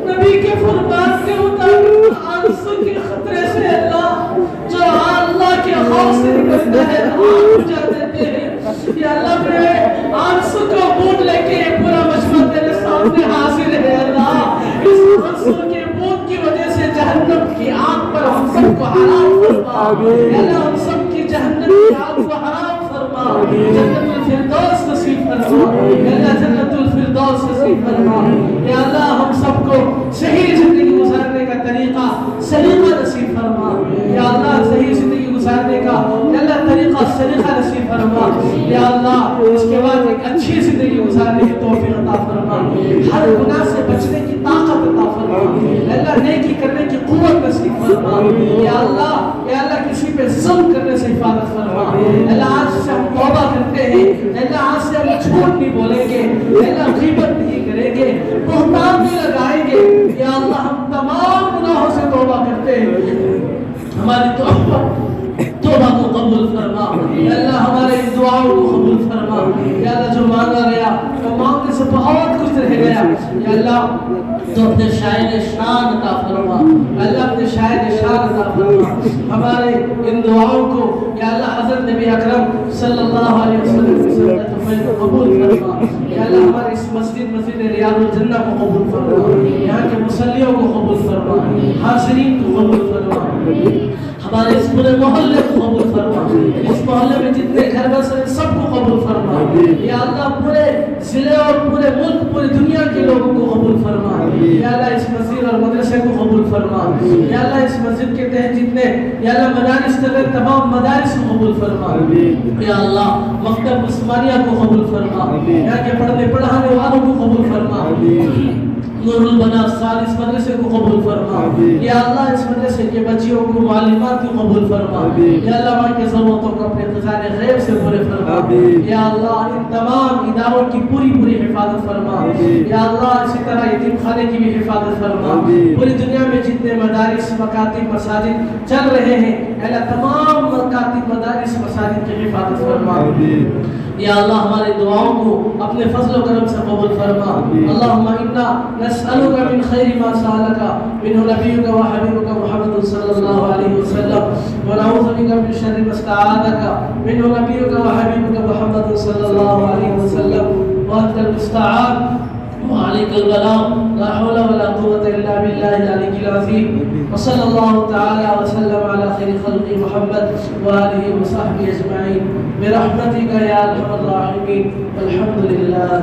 نبی کے فرمان کے مطابق آنسو کے خطرے سے اللہ جو اللہ کے خوف سے نکلتا ہے آنکھ بجھا دیتے ہیں. یا اللہ میرے آنسو کا بوٹ لے کے یہ پورا مجمع تیرے سامنے حاضر ہے. اللہ اس آنسو کے بوٹ کی وجہ سے جہنم کی آگ پر ہم سب کو حرام فرما. یا اللہ ہم سب کی جہنم کی آگ کو حرام فرما. جنت الفردوس نصیب فرما. یا اللہ جنت الفردوس نصیب فرما. یا اللہ ہم سب کو صحیح زندگی گزارنے کا طریقہ سلیقہ نصیب فرما. یا اللہ صحیح زندگی گزارنے کا یا اللہ طریقہ سلیقہ نصیب فرما. یا اللہ اس کے بعد ایک اچھی زندگی گزارنے کی توفیق عطا فرما. ہر گناہ سے بچنے کی طاقت عطا فرما. یا اللہ نیکی کرنے کی قوت نصیب فرما. یا اللہ کسی پہ ظلم کرنے سے حفاظت فرما. یا اللہ آج سے ہم توبہ کرتے ہیں. یا اللہ آج سے ہم جھوٹ نہیں بولیں گے. یا اللہ غیبت نہیں کریں گے. بہتان نہیں لگائیں گے. یا اللہ ہم تمام گناہوں سے توبہ کرتے ہیں. ہماری توبہ کو قبول فرما. یا اللہ ہمارے دعاؤں کو قبول فرما. یا اللہ جو مانگا گیا تو مانگنے سے بہت کچھ رہ گیا. یا اللہ تو اپنے شاعر شان عطا فرما. اللہ اپنے شاعر شان عطا فرما. ہمارے ان دعاؤں کو یا اللہ حضرت نبی اکرم صلی اللہ علیہ وسلم کی سنت کو قبول فرما. یا اللہ ہمارے اس مسجد ریاض الجنہ کو قبول فرما. یہاں کے مصلیوں کو قبول فرما. حاضرین کو قبول فرما. ہمارے اس پورے محلے کو قبول فرما. اس محلے میں جتنے گھر بس ہیں سب کو قبول فرما. یا اللہ پورے ضلع اور پورے ملک پوری دنیا کے لوگوں کو قبول فرما. یا اللہ اس مسجد اور مدرسے کو قبول فرما. یا اللہ اس مسجد کے تحت جتنے یا اللہ مدارس کر رہے تمام مدارس کو قبول فرما. یا اللہ مکتب عثمانیہ کو قبول فرما. یہاں کے پڑھنے پڑھانے والوں کو قبول فرما. نور البنات اس مدرسے کو قبول فرما. یا اللہ اس مدرسے کے بچیوں کو معلومات کو قبول فرما. یا اللہ وہاں کے ضرورتوں کو اپنے خزانے غیب سے پورے فرما. یا اللہ ان تمام اداروں کی پوری حفاظت فرما. یا اللہ اسی طرح یتیم خانے کی بھی حفاظت فرما. پوری دنیا میں جتنے مدارس مکاتب مساجد چل رہے ہیں اللہ تمام مکاتب مدارس مساجد کی حفاظت فرما. یا اللہ ہماری دعاؤں کو اپنے فضل و کرم سے قبول فرما. اللہم انا نسألک من خیر ما سألک منہ نبیک و حبیبک محمد صلی اللہ علیہ وسلم ونعوذ بک من شر ما استعاذک منہ نبیک و حبیبک محمد صلی اللہ علیہ وسلم وانت المستعان وعليك البلاغ لا حول ولا قوة إلا بالله العلي العظيم. وصلى الله تعالى وسلم على خير خلق محمد وآله وصحبه أجمعين برحمتك يا أرحم الراحمين والحمد لله.